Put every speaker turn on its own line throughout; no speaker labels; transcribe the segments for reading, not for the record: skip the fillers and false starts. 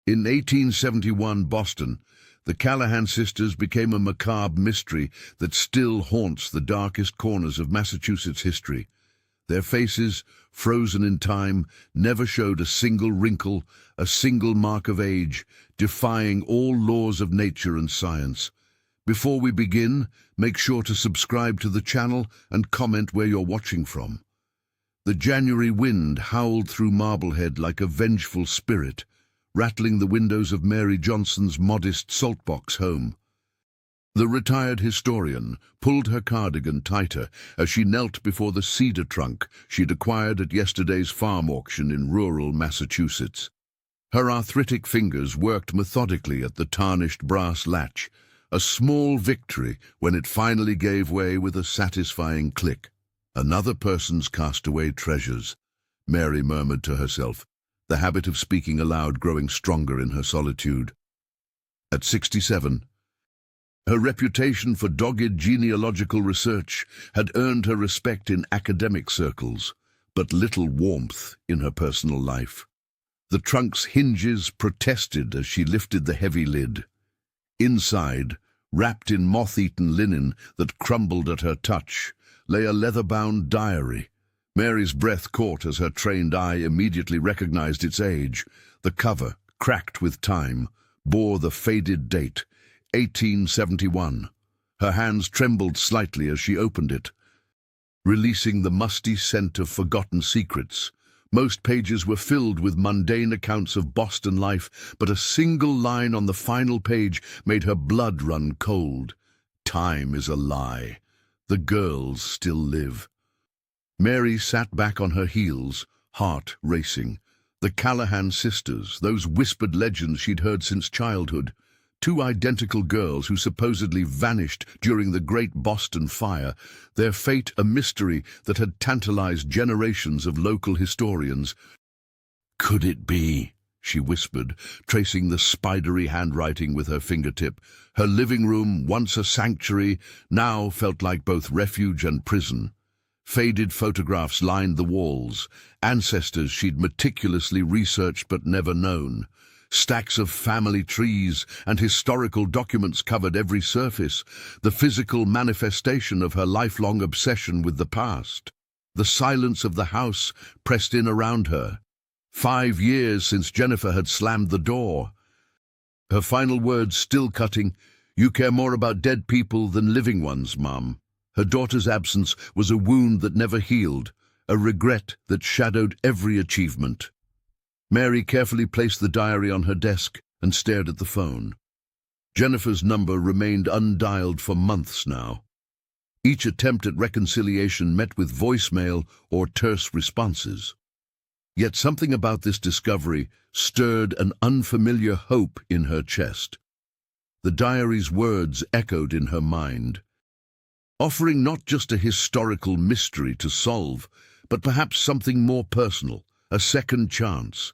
In 1871 Boston, the Callahan sisters became a macabre mystery that still haunts the darkest corners of Massachusetts history. Their faces, frozen in time, never showed a single wrinkle, a single mark of age, defying all laws of nature and science. Before we begin, make sure to subscribe to the channel and comment where you're watching from. The January wind howled through Marblehead like a vengeful spirit, rattling the windows of Mary Johnson's modest saltbox home. The retired historian pulled her cardigan tighter as she knelt before the cedar trunk she'd acquired at yesterday's farm auction in rural Massachusetts. Her arthritic fingers worked methodically at the tarnished brass latch, a small victory when it finally gave way with a satisfying click. Another person's cast-away treasures, Mary murmured to herself, the habit of speaking aloud growing stronger in her solitude. At 67, her reputation for dogged genealogical research had earned her respect in academic circles, but little warmth in her personal life. The trunk's hinges protested as she lifted the heavy lid. Inside, wrapped in moth-eaten linen that crumbled at her touch, lay a leather-bound diary. Mary's breath caught as her trained eye immediately recognized its age. The cover, cracked with time, bore the faded date, 1871. Her hands trembled slightly as she opened it, releasing the musty scent of forgotten secrets. Most pages were filled with mundane accounts of Boston life, but a single line on the final page made her blood run cold. Time is a lie. The girls still live. Mary sat back on her heels, heart racing. The Callahan sisters, those whispered legends she'd heard since childhood. Two identical girls who supposedly vanished during the Great Boston Fire, their fate a mystery that had tantalized generations of local historians. "Could it be?" she whispered, tracing the spidery handwriting with her fingertip. Her living room, once a sanctuary, now felt like both refuge and prison. Faded photographs lined the walls, ancestors she'd meticulously researched but never known. Stacks of family trees and historical documents covered every surface, the physical manifestation of her lifelong obsession with the past. The silence of the house pressed in around her. 5 years since Jennifer had slammed the door. Her final words still cutting, "You care more about dead people than living ones, Mom." Her daughter's absence was a wound that never healed, a regret that shadowed every achievement. Mary carefully placed the diary on her desk and stared at the phone. Jennifer's number remained undialed for months now. Each attempt at reconciliation met with voicemail or terse responses. Yet something about this discovery stirred an unfamiliar hope in her chest. The diary's words echoed in her mind, offering not just a historical mystery to solve, but perhaps something more personal, a second chance.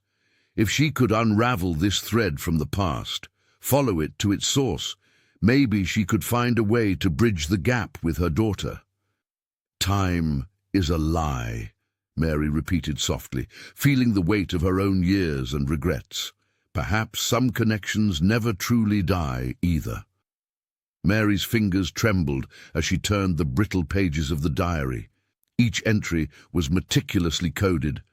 If she could unravel this thread from the past, follow it to its source, maybe she could find a way to bridge the gap with her daughter. "Time is a lie," Mary repeated softly, feeling the weight of her own years and regrets. Perhaps some connections never truly die either. Mary's fingers trembled as she turned the brittle pages of the diary. Each entry was meticulously coded,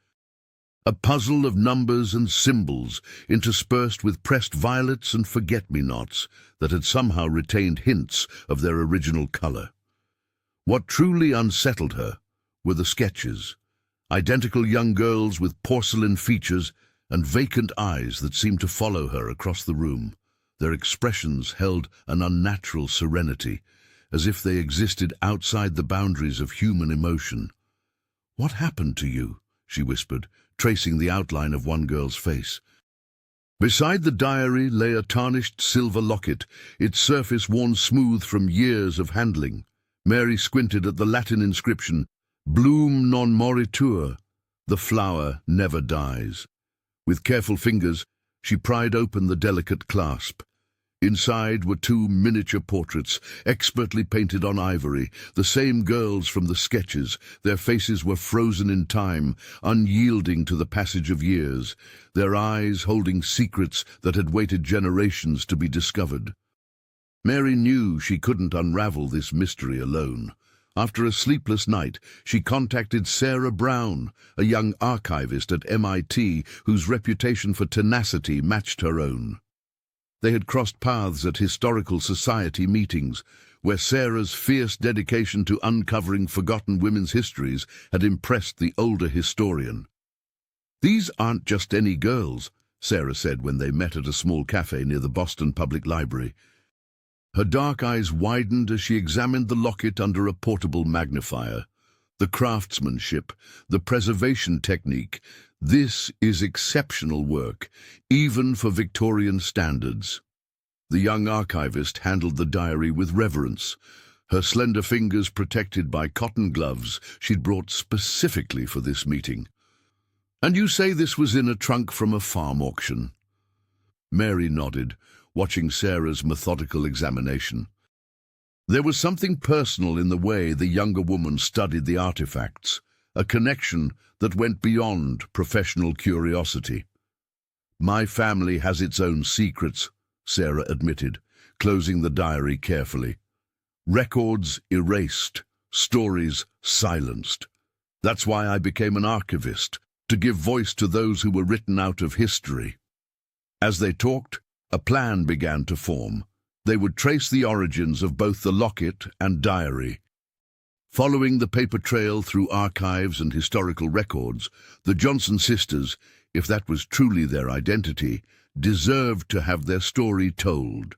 a puzzle of numbers and symbols interspersed with pressed violets and forget-me-nots that had somehow retained hints of their original color. What truly unsettled her were the sketches, identical young girls with porcelain features and vacant eyes that seemed to follow her across the room. Their expressions held an unnatural serenity, as if they existed outside the boundaries of human emotion. "What happened to you?" she whispered, tracing the outline of one girl's face. Beside the diary lay a tarnished silver locket, its surface worn smooth from years of handling. Mary squinted at the Latin inscription, "Bloom non moritur," the flower never dies. With careful fingers, she pried open the delicate clasp. Inside were two miniature portraits, expertly painted on ivory, the same girls from the sketches. Their faces were frozen in time, unyielding to the passage of years, their eyes holding secrets that had waited generations to be discovered. Mary knew she couldn't unravel this mystery alone. After a sleepless night, she contacted Sarah Brown, a young archivist at MIT whose reputation for tenacity matched her own. They had crossed paths at historical society meetings, where Sarah's fierce dedication to uncovering forgotten women's histories had impressed the older historian. "These aren't just any girls," Sarah said when they met at a small cafe near the Boston Public Library. Her dark eyes widened as she examined the locket under a portable magnifier. The craftsmanship, the preservation technique, this is exceptional work, even for Victorian standards. The young archivist handled the diary with reverence, her slender fingers protected by cotton gloves she'd brought specifically for this meeting. "And you say this was in a trunk from a farm auction?" Mary nodded, watching Sarah's methodical examination. There was something personal in the way the younger woman studied the artifacts, a connection that went beyond professional curiosity. "My family has its own secrets," Sarah admitted, closing the diary carefully. "Records erased, stories silenced. That's why I became an archivist, to give voice to those who were written out of history." As they talked, a plan began to form. They would trace the origins of both the locket and diary. Following the paper trail through archives and historical records, the Johnson sisters, if that was truly their identity, deserved to have their story told.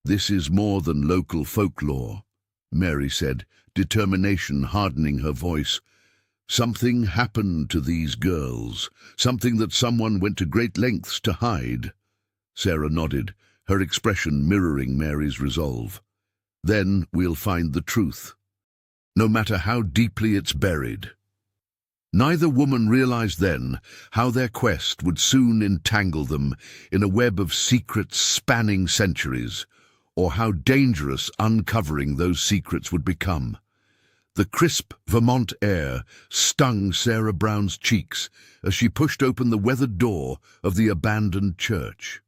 "This is more than local folklore," Mary said, determination hardening her voice. "Something happened to these girls, something that someone went to great lengths to hide." Sarah nodded, her expression mirroring Mary's resolve. "Then we'll find the truth, no matter how deeply it's buried." Neither woman realized then how their quest would soon entangle them in a web of secrets spanning centuries, or how dangerous uncovering those secrets would become. The crisp Vermont air stung Sarah Brown's cheeks as she pushed open the weathered door of the abandoned church.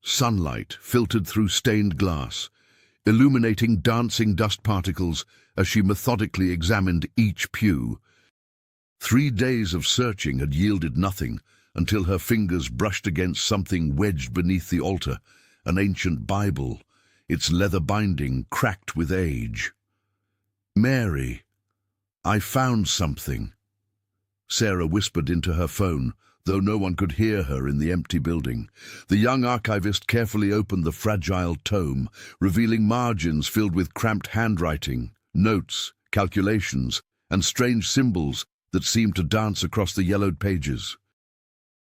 Sunlight filtered through stained glass, illuminating dancing dust particles as she methodically examined each pew. 3 days of searching had yielded nothing until her fingers brushed against something wedged beneath the altar, an ancient Bible, its leather binding cracked with age. "Mary, I found something," Sarah whispered into her phone, though no one could hear her in the empty building. The young archivist carefully opened the fragile tome, revealing margins filled with cramped handwriting, notes, calculations, and strange symbols that seemed to dance across the yellowed pages.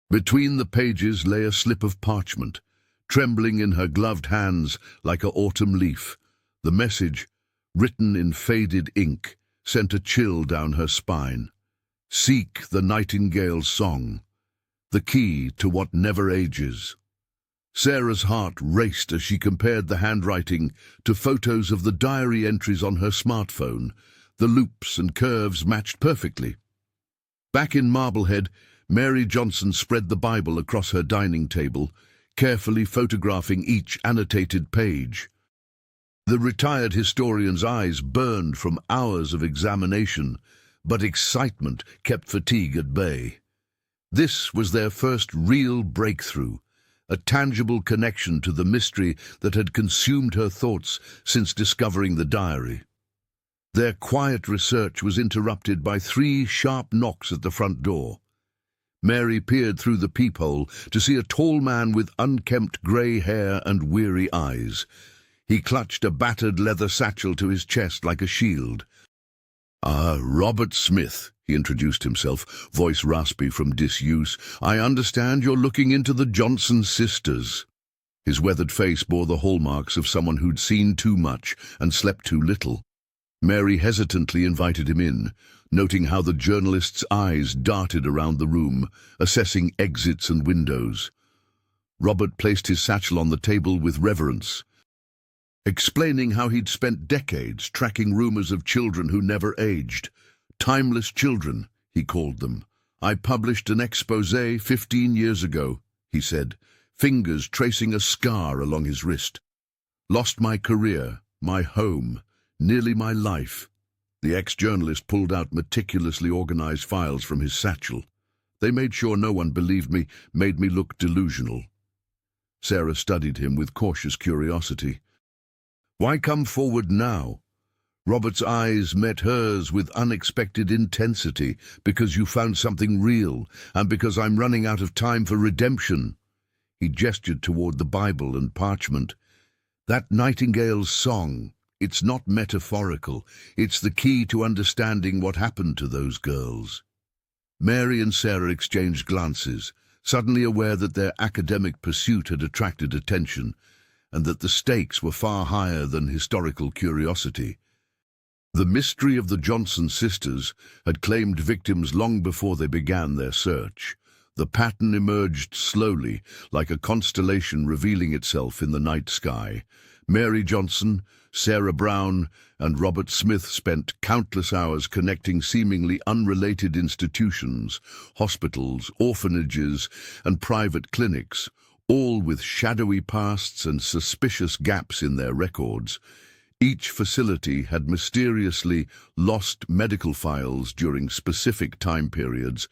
Between the pages lay a slip of parchment, trembling in her gloved hands like an autumn leaf. The message, written in faded ink, sent a chill down her spine. "Seek the nightingale's song, the key to what never ages." Sarah's heart raced as she compared the handwriting to photos of the diary entries on her smartphone. The loops and curves matched perfectly. Back in Marblehead, Mary Johnson spread the Bible across her dining table, carefully photographing each annotated page. The retired historian's eyes burned from hours of examination, but excitement kept fatigue at bay. This was their first real breakthrough, a tangible connection to the mystery that had consumed her thoughts since discovering the diary. Their quiet research was interrupted by 3 sharp knocks at the front door. Mary peered through the peephole to see a tall man with unkempt grey hair and weary eyes. He clutched a battered leather satchel to his chest like a shield. Robert Smith," he introduced himself, voice raspy from disuse. "I understand you're looking into the Johnson sisters." His weathered face bore the hallmarks of someone who'd seen too much and slept too little. Mary hesitantly invited him in, noting how the journalist's eyes darted around the room, assessing exits and windows. Robert placed his satchel on the table with reverence, explaining how he'd spent decades tracking rumors of children who never aged. Timeless children, he called them. I published an exposé 15 years ago, he said, fingers tracing a scar along his wrist. Lost my career, my home, nearly my life. The ex-journalist pulled out meticulously organized files from his satchel. They made sure no one believed me, made me look delusional. Sarah studied him with cautious curiosity. Why come forward now? Robert's eyes met hers with unexpected intensity. Because you found something real, and because I'm running out of time for redemption. He gestured toward the Bible and parchment. That nightingale's song, it's not metaphorical. It's the key to understanding what happened to those girls. Mary and Sarah exchanged glances, suddenly aware that their academic pursuit had attracted attention, and that the stakes were far higher than historical curiosity. The mystery of the Johnson sisters had claimed victims long before they began their search. The pattern emerged slowly, like a constellation revealing itself in the night sky. Mary Johnson, Sarah Brown, and Robert Smith spent countless hours connecting seemingly unrelated institutions, hospitals, orphanages, and private clinics, all with shadowy pasts and suspicious gaps in their records. Each facility had mysteriously lost medical files during specific time periods,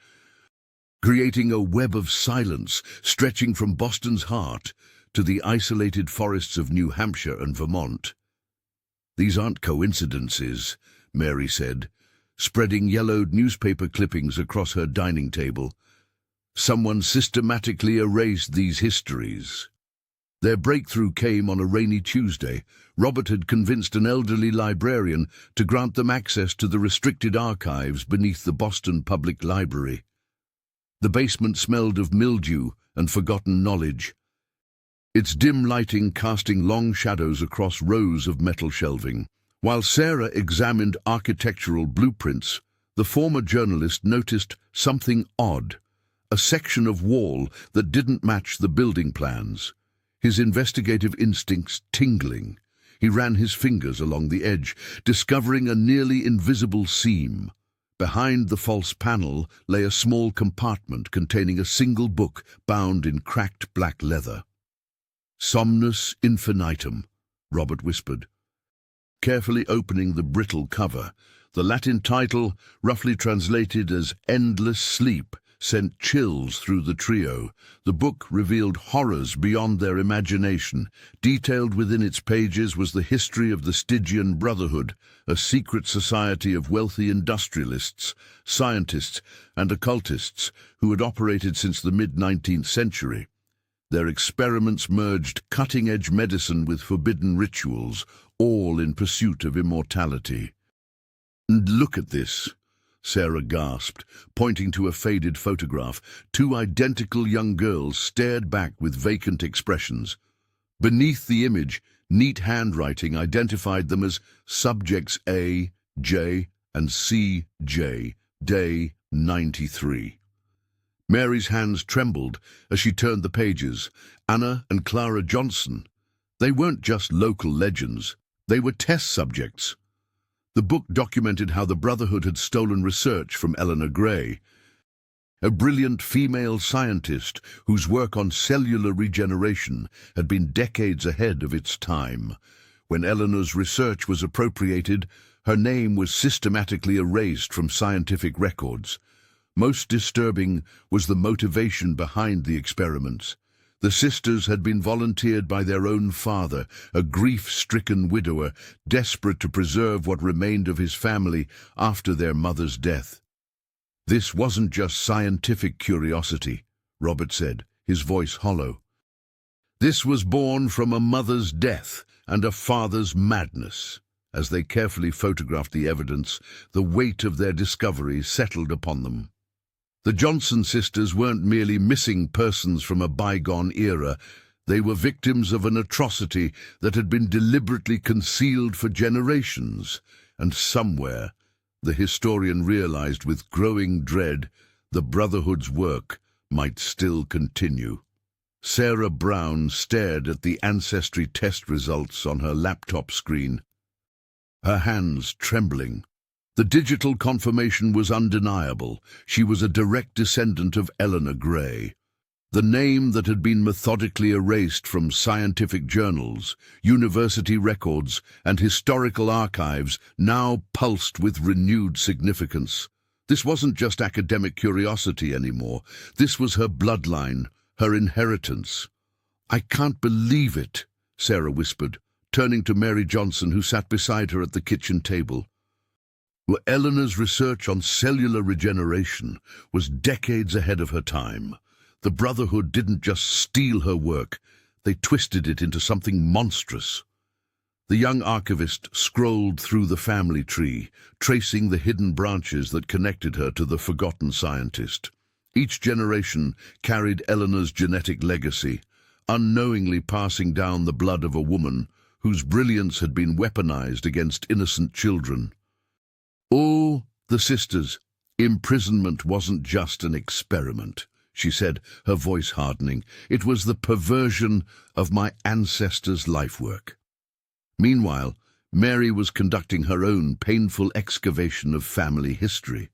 creating a web of silence stretching from Boston's heart to the isolated forests of New Hampshire and Vermont. These aren't coincidences, Mary said, spreading yellowed newspaper clippings across her dining table. Someone systematically erased these histories. Their breakthrough came on a rainy Tuesday. Robert had convinced an elderly librarian to grant them access to the restricted archives beneath the Boston Public Library. The basement smelled of mildew and forgotten knowledge, its dim lighting casting long shadows across rows of metal shelving. While Sarah examined architectural blueprints, the former journalist noticed something odd, a section of wall that didn't match the building plans. His investigative instincts tingling, he ran his fingers along the edge, discovering a nearly invisible seam. Behind the false panel lay a small compartment containing a single book bound in cracked black leather. Somnus Infinitum, Robert whispered, carefully opening the brittle cover. The Latin title, roughly translated as Endless Sleep, sent chills through the trio. The book revealed horrors beyond their imagination. Detailed within its pages was the history of the Stygian Brotherhood, a secret society of wealthy industrialists, scientists, and occultists who had operated since the mid-19th century. Their experiments merged cutting-edge medicine with forbidden rituals, all in pursuit of immortality. "And look at this," Sarah gasped, pointing to a faded photograph. Two identical young girls stared back with vacant expressions. Beneath the image, neat handwriting identified them as Subjects A, J, and C.J., Day 93. Mary's hands trembled as she turned the pages. Anna and Clara Johnson. They weren't just local legends. They were test subjects. The book documented how the Brotherhood had stolen research from Eleanor Gray, a brilliant female scientist whose work on cellular regeneration had been decades ahead of its time. When Eleanor's research was appropriated, her name was systematically erased from scientific records. Most disturbing was the motivation behind the experiments. The sisters had been volunteered by their own father, a grief-stricken widower, desperate to preserve what remained of his family after their mother's death. "This wasn't just scientific curiosity," Robert said, his voice hollow. "This was born from a mother's death and a father's madness." As they carefully photographed the evidence, the weight of their discovery settled upon them. The Johnson sisters weren't merely missing persons from a bygone era. They were victims of an atrocity that had been deliberately concealed for generations. And somewhere, the historian realized with growing dread, the Brotherhood's work might still continue. Sarah Brown stared at the ancestry test results on her laptop screen, her hands trembling. The digital confirmation was undeniable. She was a direct descendant of Eleanor Gray. The name that had been methodically erased from scientific journals, university records, and historical archives now pulsed with renewed significance. This wasn't just academic curiosity anymore. This was her bloodline, her inheritance. "I can't believe it," Sarah whispered, turning to Mary Johnson, who sat beside her at the kitchen table. Well, Eleanor's research on cellular regeneration was decades ahead of her time. The Brotherhood didn't just steal her work, they twisted it into something monstrous. The young archivist scrolled through the family tree, tracing the hidden branches that connected her to the forgotten scientist. Each generation carried Eleanor's genetic legacy, unknowingly passing down the blood of a woman whose brilliance had been weaponized against innocent children. "Oh, the sisters, imprisonment wasn't just an experiment," she said, her voice hardening. "It was the perversion of my ancestors' lifework." Meanwhile, Mary was conducting her own painful excavation of family history.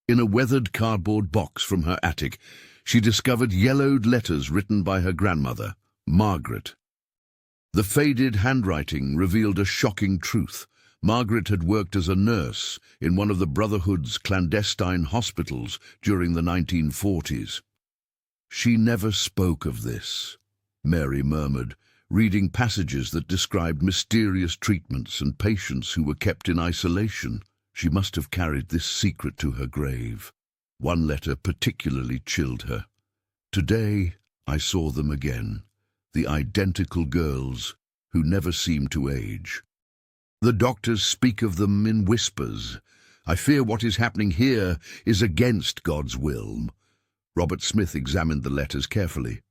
In a weathered cardboard box from her attic, she discovered yellowed letters written by her grandmother, Margaret. The faded handwriting revealed a shocking truth. Margaret had worked as a nurse in one of the Brotherhood's clandestine hospitals during the 1940s. "She never spoke of this," Mary murmured, reading passages that described mysterious treatments and patients who were kept in isolation. She must have carried this secret to her grave. One letter particularly chilled her. "Today I saw them again, the identical girls who never seemed to age. The doctors speak of them in whispers. I fear what is happening here is against God's will." Robert Smith examined the letters carefully.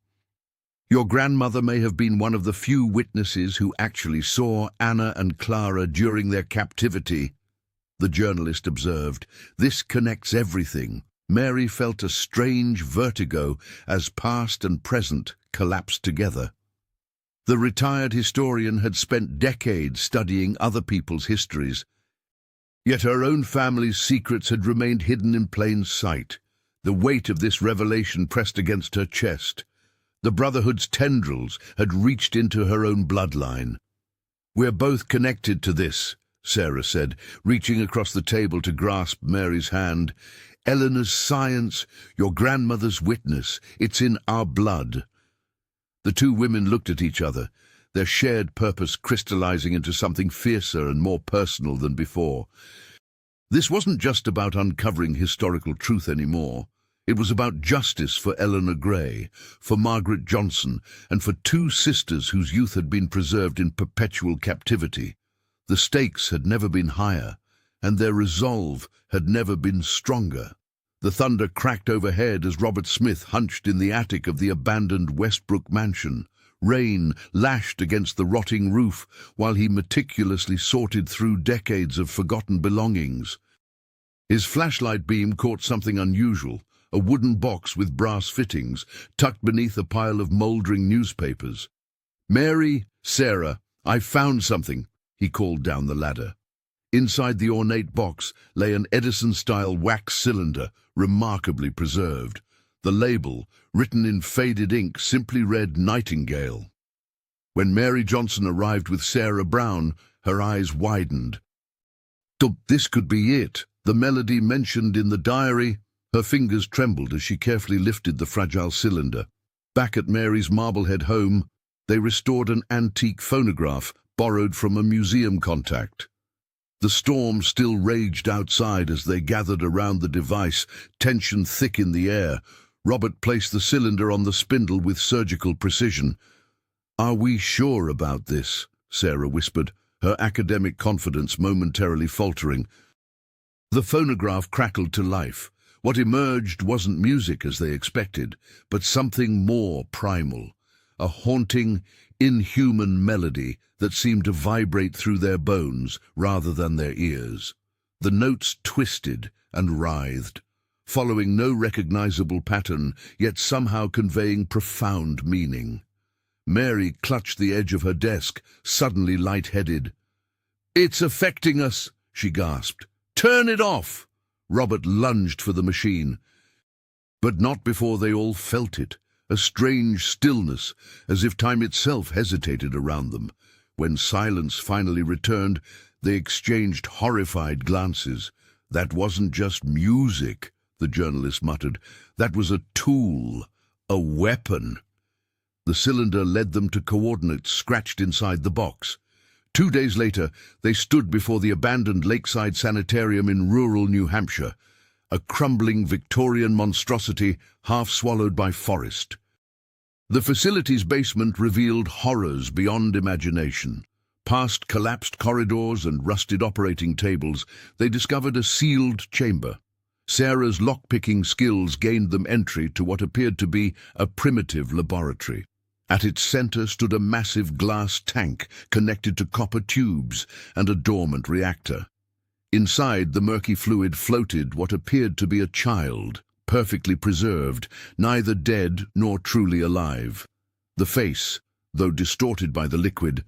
"Your grandmother may have been one of the few witnesses who actually saw Anna and Clara during their captivity," the journalist observed. "This connects everything." Mary felt a strange vertigo as past and present collapsed together. The retired historian had spent decades studying other people's histories, yet her own family's secrets had remained hidden in plain sight. The weight of this revelation pressed against her chest. The Brotherhood's tendrils had reached into her own bloodline. "We're both connected to this," Sarah said, reaching across the table to grasp Mary's hand. "Eleanor's science, your grandmother's witness, it's in our blood." The two women looked at each other, their shared purpose crystallizing into something fiercer and more personal than before. This wasn't just about uncovering historical truth anymore. It was about justice for Eleanor Gray, for Margaret Johnson, and for two sisters whose youth had been preserved in perpetual captivity. The stakes had never been higher, and their resolve had never been stronger. The thunder cracked overhead as Robert Smith hunched in the attic of the abandoned Westbrook mansion. Rain lashed against the rotting roof while he meticulously sorted through decades of forgotten belongings. His flashlight beam caught something unusual, a wooden box with brass fittings, tucked beneath a pile of mouldering newspapers. "Mary, Sarah, I found something," he called down the ladder. Inside the ornate box lay an Edison-style wax cylinder, remarkably preserved. The label, written in faded ink, simply read Nightingale. When Mary Johnson arrived with Sarah Brown, her eyes widened. This could be it, the melody mentioned in the diary. Her fingers trembled as she carefully lifted the fragile cylinder. Back at Mary's Marblehead home, they restored an antique phonograph borrowed from a museum contact. The storm still raged outside as they gathered around the device, tension thick in the air. Robert placed the cylinder on the spindle with surgical precision. "Are we sure about this?" Sarah whispered, her academic confidence momentarily faltering. The phonograph crackled to life. What emerged wasn't music as they expected, but something more primal. A haunting, inhuman melody that seemed to vibrate through their bones rather than their ears. The notes twisted and writhed, following no recognizable pattern, yet somehow conveying profound meaning. Mary clutched the edge of her desk, suddenly light-headed. "It's affecting us," she gasped. "Turn it off!" Robert lunged for the machine. But not before they all felt it, a strange stillness, as if time itself hesitated around them. When silence finally returned, they exchanged horrified glances. "That wasn't just music," the journalist muttered. "That was a tool, a weapon." The cylinder led them to coordinates scratched inside the box. 2 days later, they stood before the abandoned lakeside sanitarium in rural New Hampshire, a crumbling Victorian monstrosity half swallowed by forest. The facility's basement revealed horrors beyond imagination. Past collapsed corridors and rusted operating tables, they discovered a sealed chamber. Sarah's lockpicking skills gained them entry to what appeared to be a primitive laboratory. At its center stood a massive glass tank connected to copper tubes and a dormant reactor. Inside, the murky fluid floated what appeared to be a child, perfectly preserved, neither dead nor truly alive. The face, though distorted by the liquid,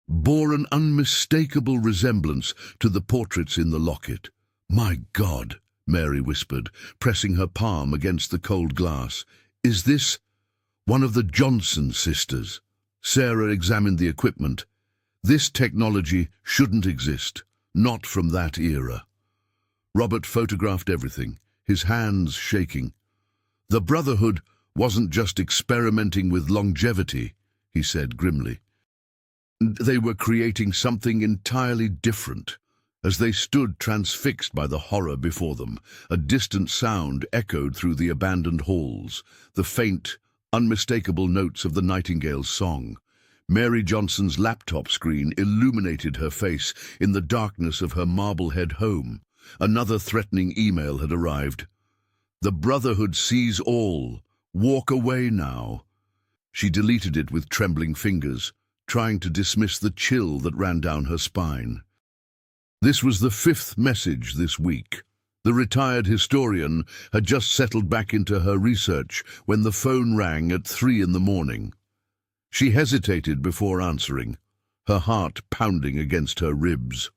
bore an unmistakable resemblance to the portraits in the locket. "My God," Mary whispered, pressing her palm against the cold glass. "Is this one of the Johnson sisters?" Sarah examined the equipment. "This technology shouldn't exist, not from that era." Robert photographed everything, his hands shaking. "The Brotherhood wasn't just experimenting with longevity," he said grimly. "They were creating something entirely different." As they stood transfixed by the horror before them, a distant sound echoed through the abandoned halls, the faint, unmistakable notes of the Nightingale's song. Mary Johnson's laptop screen illuminated her face in the darkness of her Marblehead home. Another threatening email had arrived. "The Brotherhood sees all. Walk away now." She deleted it with trembling fingers, trying to dismiss the chill that ran down her spine. This was the 5th message this week. The retired historian had just settled back into her research when the phone rang at 3 in the morning. She hesitated before answering, her heart pounding against her ribs.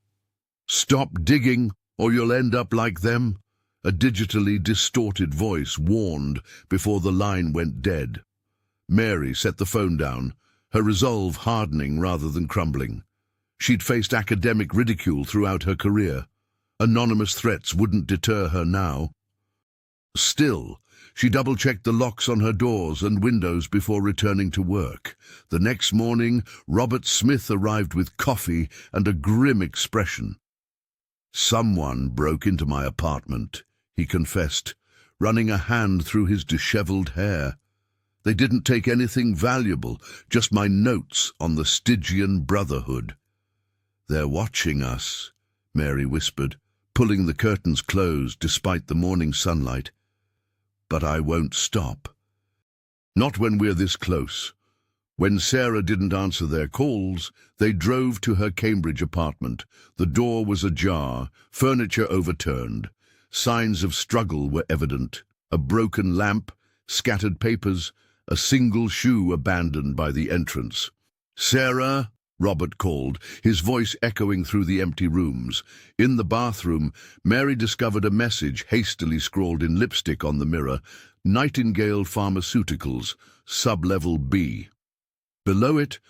"Stop digging, or you'll end up like them," a digitally distorted voice warned before the line went dead. Mary set the phone down, her resolve hardening rather than crumbling. She'd faced academic ridicule throughout her career. Anonymous threats wouldn't deter her now. Still, she double-checked the locks on her doors and windows before returning to work. The next morning, Robert Smith arrived with coffee and a grim expression. "Someone broke into my apartment," he confessed, running a hand through his disheveled hair. "They didn't take anything valuable, just my notes on the Stygian Brotherhood." "They're watching us," Mary whispered, pulling the curtains closed despite the morning sunlight. "But I won't stop. Not when we're this close." When Sarah didn't answer their calls, they drove to her Cambridge apartment. The door was ajar, furniture overturned. Signs of struggle were evident. A broken lamp, scattered papers, a single shoe abandoned by the entrance. "Sarah?" Robert called, his voice echoing through the empty rooms. In the bathroom, Mary discovered a message hastily scrawled in lipstick on the mirror: "Nightingale Pharmaceuticals, Sub-Level B." Below it,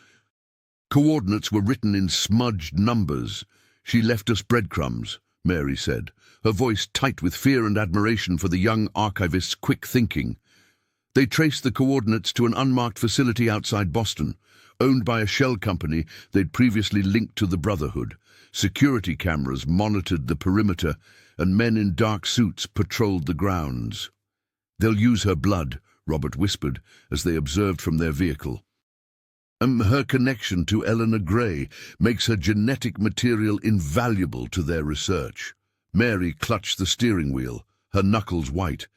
coordinates were written in smudged numbers. "She left us breadcrumbs," Mary said, her voice tight with fear and admiration for the young archivist's quick thinking. They traced the coordinates to an unmarked facility outside Boston, owned by a shell company they'd previously linked to the Brotherhood. Security cameras monitored the perimeter, and men in dark suits patrolled the grounds. "They'll use her blood," Robert whispered as they observed from their vehicle. Her connection to Eleanor Gray makes her genetic material invaluable to their research." Mary clutched the steering wheel, her knuckles white.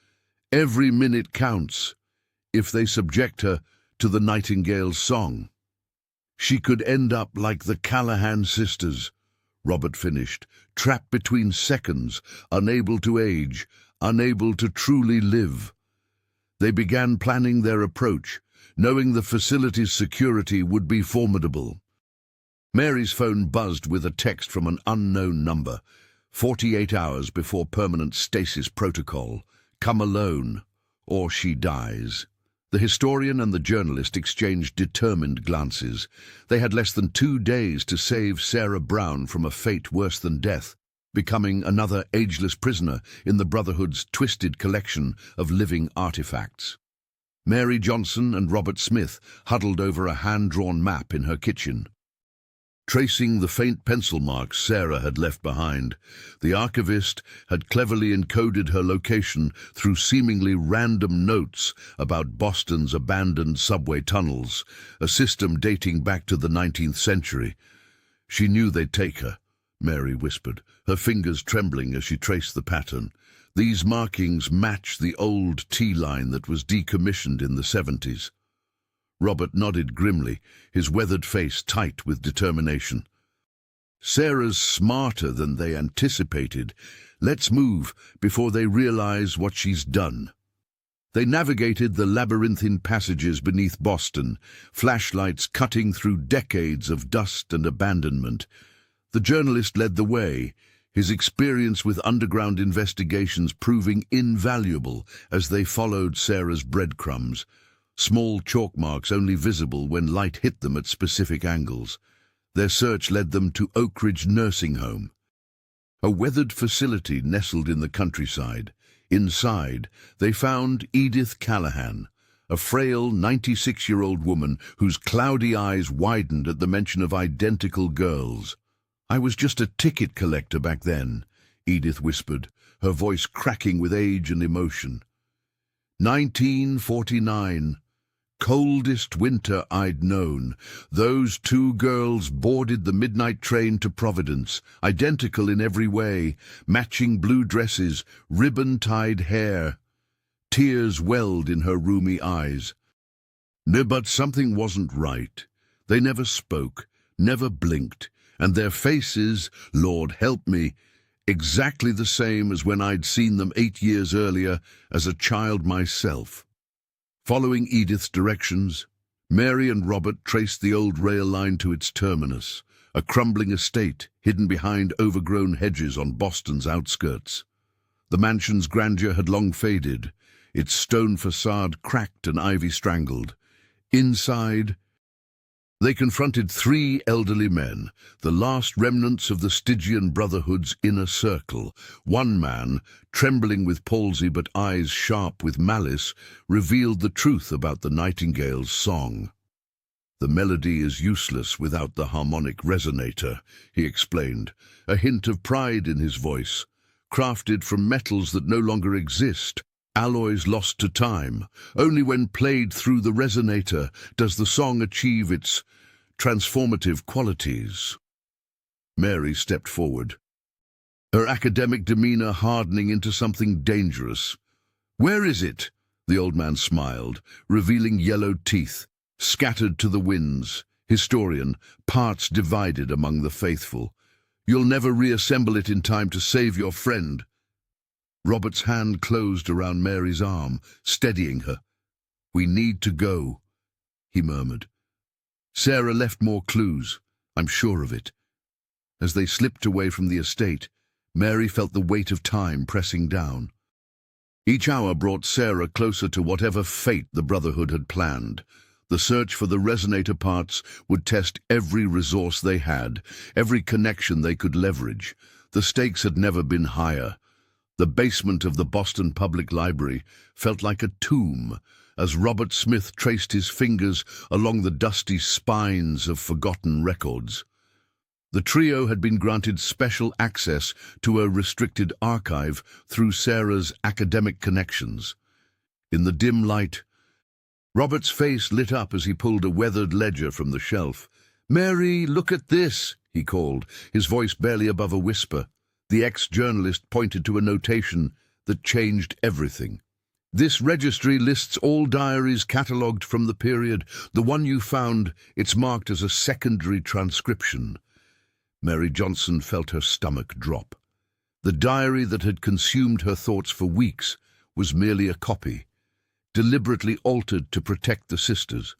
"Every minute counts, if they subject her to the Nightingale's song." "She could end up like the Callahan sisters," Robert finished, "trapped between seconds, unable to age, unable to truly live. They began planning their approach, knowing the facility's security would be formidable. Mary's phone buzzed with a text from an unknown number. 48 hours before permanent stasis protocol. Come alone, or she dies. The historian and the journalist exchanged determined glances. They had less than 2 days to save Sarah Brown from a fate worse than death, becoming another ageless prisoner in the Brotherhood's twisted collection of living artifacts. Mary Johnson and Robert Smith huddled over a hand-drawn map in her kitchen. Tracing the faint pencil marks Sarah had left behind, the archivist had cleverly encoded her location through seemingly random notes about Boston's abandoned subway tunnels, a system dating back to the 19th century. She knew they'd take her, Mary whispered, her fingers trembling as she traced the pattern. These markings match the old T-line that was decommissioned in the 70s. Robert nodded grimly, his weathered face tight with determination. Sarah's smarter than they anticipated. Let's move before they realize what she's done. They navigated the labyrinthine passages beneath Boston, flashlights cutting through decades of dust and abandonment. The journalist led the way, his experience with underground investigations proving invaluable as they followed Sarah's breadcrumbs. Small chalk marks only visible when light hit them at specific angles. Their search led them to Oak Ridge Nursing Home, a weathered facility nestled in the countryside. Inside, they found Edith Callahan, a frail 96-year-old woman whose cloudy eyes widened at the mention of identical girls. "I was just a ticket collector back then," Edith whispered, her voice cracking with age and emotion. 1949. Coldest winter I'd known. Those 2 girls boarded the midnight train to Providence, identical in every way, matching blue dresses, ribbon-tied hair. Tears welled in her rheumy eyes. No, but something wasn't right. They never spoke, never blinked, and their faces, Lord help me, exactly the same as when I'd seen them 8 years earlier as a child myself. Following Edith's directions, Mary and Robert traced the old rail line to its terminus, a crumbling estate hidden behind overgrown hedges on Boston's outskirts. The mansion's grandeur had long faded, its stone facade cracked and ivy-strangled. Inside, they confronted 3 elderly men, the last remnants of the Stygian Brotherhood's inner circle. One man, trembling with palsy but eyes sharp with malice, revealed the truth about the nightingale's song. "The melody is useless without the harmonic resonator," he explained, a hint of pride in his voice. "Crafted from metals that no longer exist, alloys lost to time. Only when played through the resonator does the song achieve its transformative qualities." Mary stepped forward, her academic demeanor hardening into something dangerous. "Where is it?" The old man smiled, revealing yellow teeth, scattered to the winds. Historian, parts divided among the faithful. "You'll never reassemble it in time to save your friend." Robert's hand closed around Mary's arm, steadying her. "We need to go," he murmured. "Sarah left more clues, I'm sure of it." As they slipped away from the estate, Mary felt the weight of time pressing down. Each hour brought Sarah closer to whatever fate the Brotherhood had planned. The search for the resonator parts would test every resource they had, every connection they could leverage. The stakes had never been higher. The basement of the Boston Public Library felt like a tomb as Robert Smith traced his fingers along the dusty spines of forgotten records. The trio had been granted special access to a restricted archive through Sarah's academic connections. In the dim light, Robert's face lit up as he pulled a weathered ledger from the shelf. "Mary, look at this," he called, his voice barely above a whisper. The ex-journalist pointed to a notation that changed everything. "This registry lists all diaries catalogued from the period. The one you found, it's marked as a secondary transcription." Mary Johnson felt her stomach drop. The diary that had consumed her thoughts for weeks was merely a copy, deliberately altered to protect the sisters.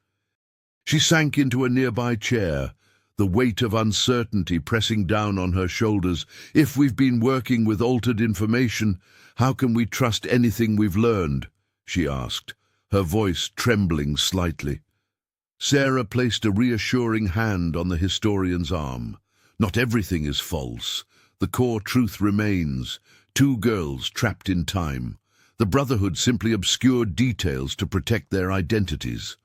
She sank into a nearby chair, the weight of uncertainty pressing down on her shoulders. If we've been working with altered information, how can we trust anything we've learned? She asked, her voice trembling slightly. Sarah placed a reassuring hand on the historian's arm. Not everything is false. The core truth remains. 2 girls trapped in time. The Brotherhood simply obscured details to protect their identities.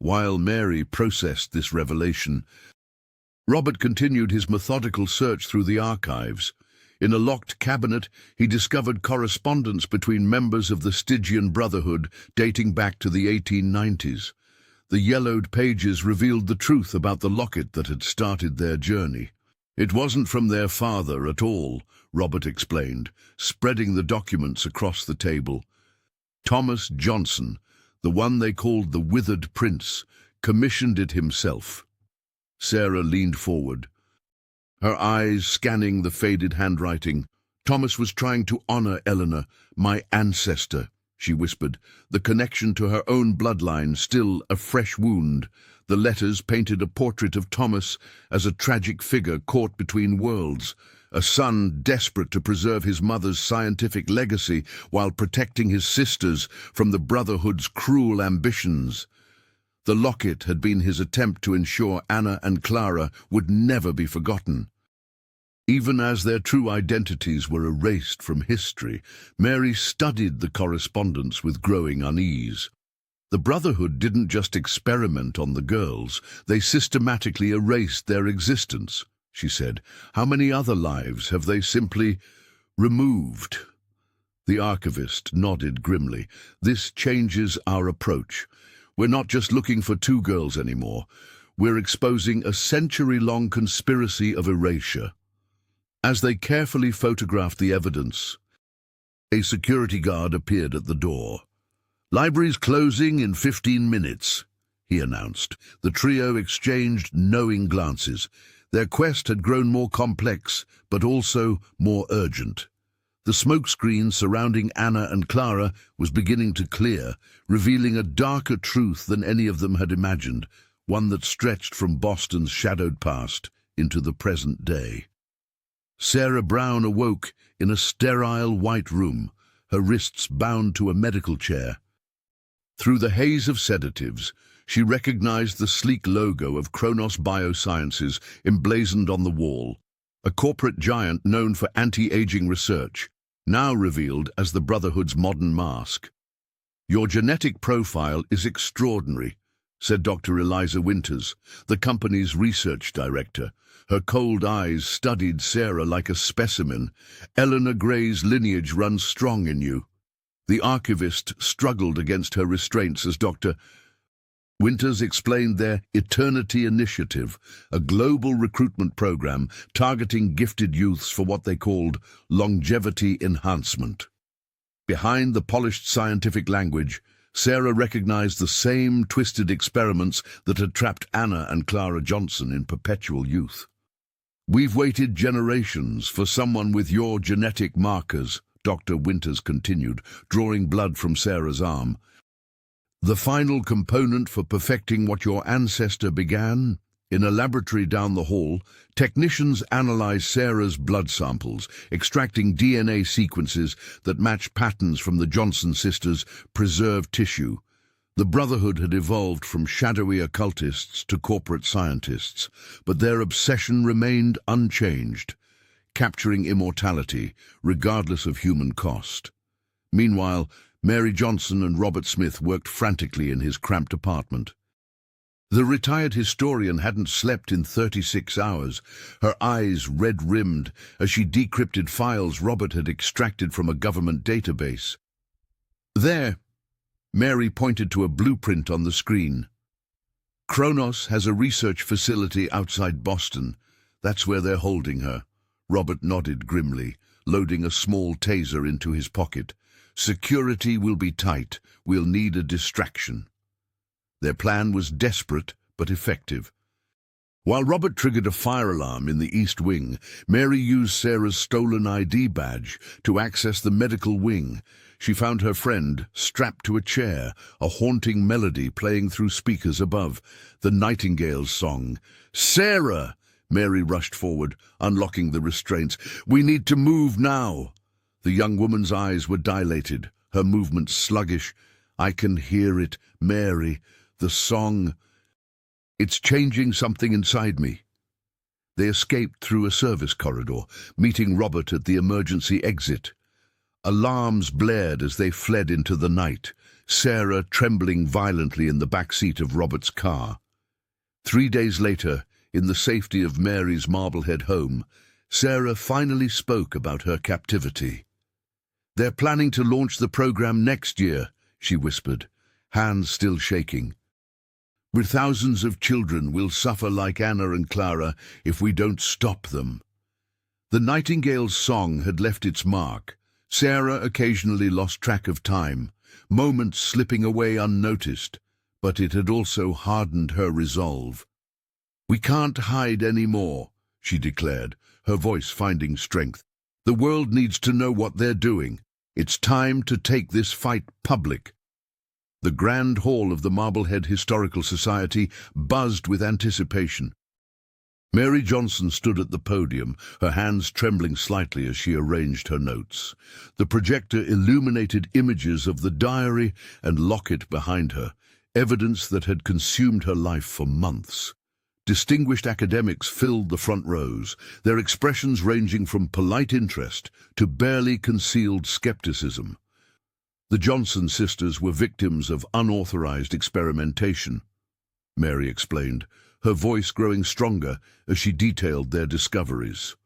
While Mary processed this revelation, Robert continued his methodical search through the archives. In a locked cabinet, he discovered correspondence between members of the Stygian Brotherhood dating back to the 1890s. The yellowed pages revealed the truth about the locket that had started their journey. It wasn't from their father at all, Robert explained, spreading the documents across the table. Thomas Johnson, the one they called the Withered Prince, commissioned it himself. Sarah leaned forward, her eyes scanning the faded handwriting. Thomas was trying to honor Eleanor, my ancestor, she whispered, the connection to her own bloodline still a fresh wound. The letters painted a portrait of Thomas as a tragic figure caught between worlds, a son desperate to preserve his mother's scientific legacy while protecting his sisters from the Brotherhood's cruel ambitions. The locket had been his attempt to ensure Anna and Clara would never be forgotten. Even as their true identities were erased from history, Mary studied the correspondence with growing unease. The Brotherhood didn't just experiment on the girls, they systematically erased their existence, she said. How many other lives have they simply removed? The archivist nodded grimly. This changes our approach. We're not just looking for 2 girls anymore. We're exposing a century-long conspiracy of erasure. As they carefully photographed the evidence, a security guard appeared at the door. Library's closing in 15 minutes, he announced. The trio exchanged knowing glances. Their quest had grown more complex, but also more urgent. The smokescreen surrounding Anna and Clara was beginning to clear, revealing a darker truth than any of them had imagined, one that stretched from Boston's shadowed past into the present day. Sarah Brown awoke in a sterile white room, her wrists bound to a medical chair. Through the haze of sedatives, she recognized the sleek logo of Kronos Biosciences emblazoned on the wall, a corporate giant known for anti-aging research, now revealed as the Brotherhood's modern mask. Your genetic profile is extraordinary, said Dr. Eliza Winters, the company's research director. Her cold eyes studied Sarah like a specimen. Eleanor Gray's lineage runs strong in you. The archivist struggled against her restraints as Dr. Winters explained their Eternity Initiative, a global recruitment program targeting gifted youths for what they called longevity enhancement. Behind the polished scientific language, Sarah recognized the same twisted experiments that had trapped Anna and Clara Johnson in perpetual youth. We've waited generations for someone with your genetic markers, Dr. Winters continued, drawing blood from Sarah's arm. The final component for perfecting what your ancestor began? In a laboratory down the hall, technicians analyzed Sarah's blood samples, extracting DNA sequences that matched patterns from the Johnson sisters' preserved tissue. The Brotherhood had evolved from shadowy occultists to corporate scientists, but their obsession remained unchanged, capturing immortality, regardless of human cost. Meanwhile, Mary Johnson and Robert Smith worked frantically in his cramped apartment. The retired historian hadn't slept in 36 hours, her eyes red-rimmed as she decrypted files Robert had extracted from a government database. There, Mary pointed to a blueprint on the screen. Kronos has a research facility outside Boston. That's where they're holding her. Robert nodded grimly, loading a small taser into his pocket. Security will be tight. We'll need a distraction. Their plan was desperate but effective. While Robert triggered a fire alarm in the East Wing, Mary used Sarah's stolen ID badge to access the medical wing. She found her friend strapped to a chair, a haunting melody playing through speakers above, the Nightingale's song. "Sarah!" Mary rushed forward, unlocking the restraints. "We need to move now." The young woman's eyes were dilated, her movements sluggish. "I can hear it, Mary. The song. It's changing something inside me." They escaped through a service corridor, meeting Robert at the emergency exit. Alarms blared as they fled into the night, Sarah trembling violently in the back seat of Robert's car. 3 days later, in the safety of Mary's Marblehead home, Sarah finally spoke about her captivity. "They're planning to launch the program next year," she whispered, hands still shaking. "With thousands of children will suffer like Anna and Clara if we don't stop them." The Nightingale's song had left its mark. Sarah occasionally lost track of time, moments slipping away unnoticed, but it had also hardened her resolve. "We can't hide any more," she declared, her voice finding strength. "The world needs to know what they're doing. It's time to take this fight public." The grand hall of the Marblehead Historical Society buzzed with anticipation. Mary Johnson stood at the podium, her hands trembling slightly as she arranged her notes. The projector illuminated images of the diary and locket behind her, evidence that had consumed her life for months. Distinguished academics filled the front rows, their expressions ranging from polite interest to barely concealed skepticism. The Johnson sisters were victims of unauthorized experimentation, Mary explained, her voice growing stronger as she detailed their discoveries.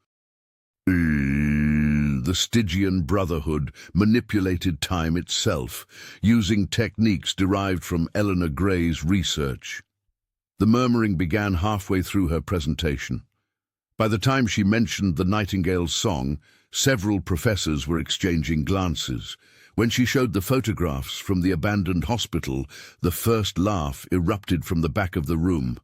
The Stygian Brotherhood manipulated time itself, using techniques derived from Eleanor Gray's research. The murmuring began halfway through her presentation. By the time she mentioned the Nightingale's song, several professors were exchanging glances. When she showed the photographs from the abandoned hospital, the first laugh erupted from the back of the room.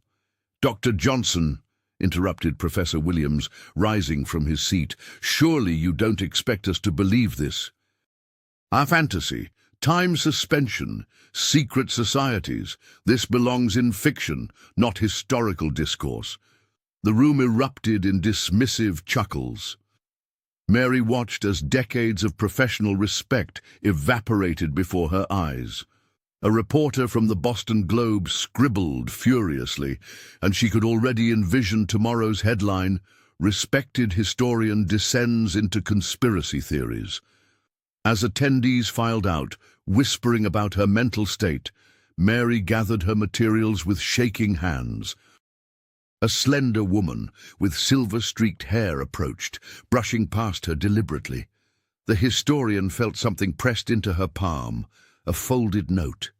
"Dr. Johnson," interrupted Professor Williams, rising from his seat, "surely you don't expect us to believe this." "Our fantasy, time suspension, secret societies, this belongs in fiction, not historical discourse." The room erupted in dismissive chuckles. Mary watched as decades of professional respect evaporated before her eyes. A reporter from the Boston Globe scribbled furiously, and she could already envision tomorrow's headline, "Respected Historian Descends into Conspiracy Theories." As attendees filed out, whispering about her mental state, Mary gathered her materials with shaking hands. A slender woman with silver-streaked hair approached, brushing past her deliberately. The historian felt something pressed into her palm, a folded note.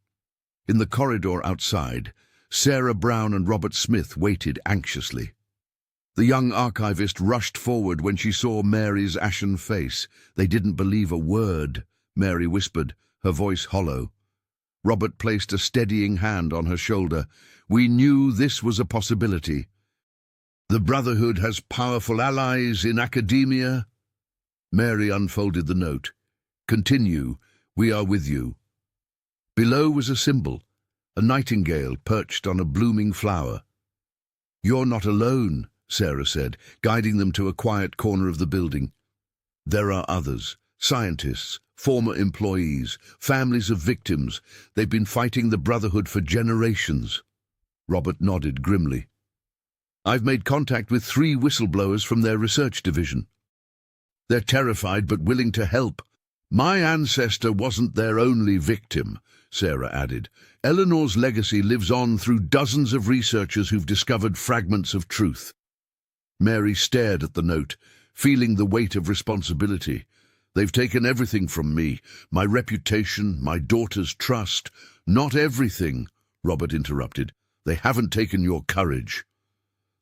In the corridor outside, Sarah Brown and Robert Smith waited anxiously. The young archivist rushed forward when she saw Mary's ashen face. "They didn't believe a word," Mary whispered, her voice hollow. Robert placed a steadying hand on her shoulder. "We knew this was a possibility. The Brotherhood has powerful allies in academia." Mary unfolded the note. "Continue. We are with you." Below was a symbol, a nightingale perched on a blooming flower. "You're not alone," Sarah said, guiding them to a quiet corner of the building. "There are others, scientists, former employees, families of victims. They've been fighting the Brotherhood for generations." Robert nodded grimly. "I've made contact with 3 whistleblowers from their research division. They're terrified but willing to help." "My ancestor wasn't their only victim," Sarah added. "Eleanor's legacy lives on through dozens of researchers who've discovered fragments of truth." Mary stared at the note, feeling the weight of responsibility. "They've taken everything from me, my reputation, my daughter's trust." "Not everything," Robert interrupted. "They haven't taken your courage."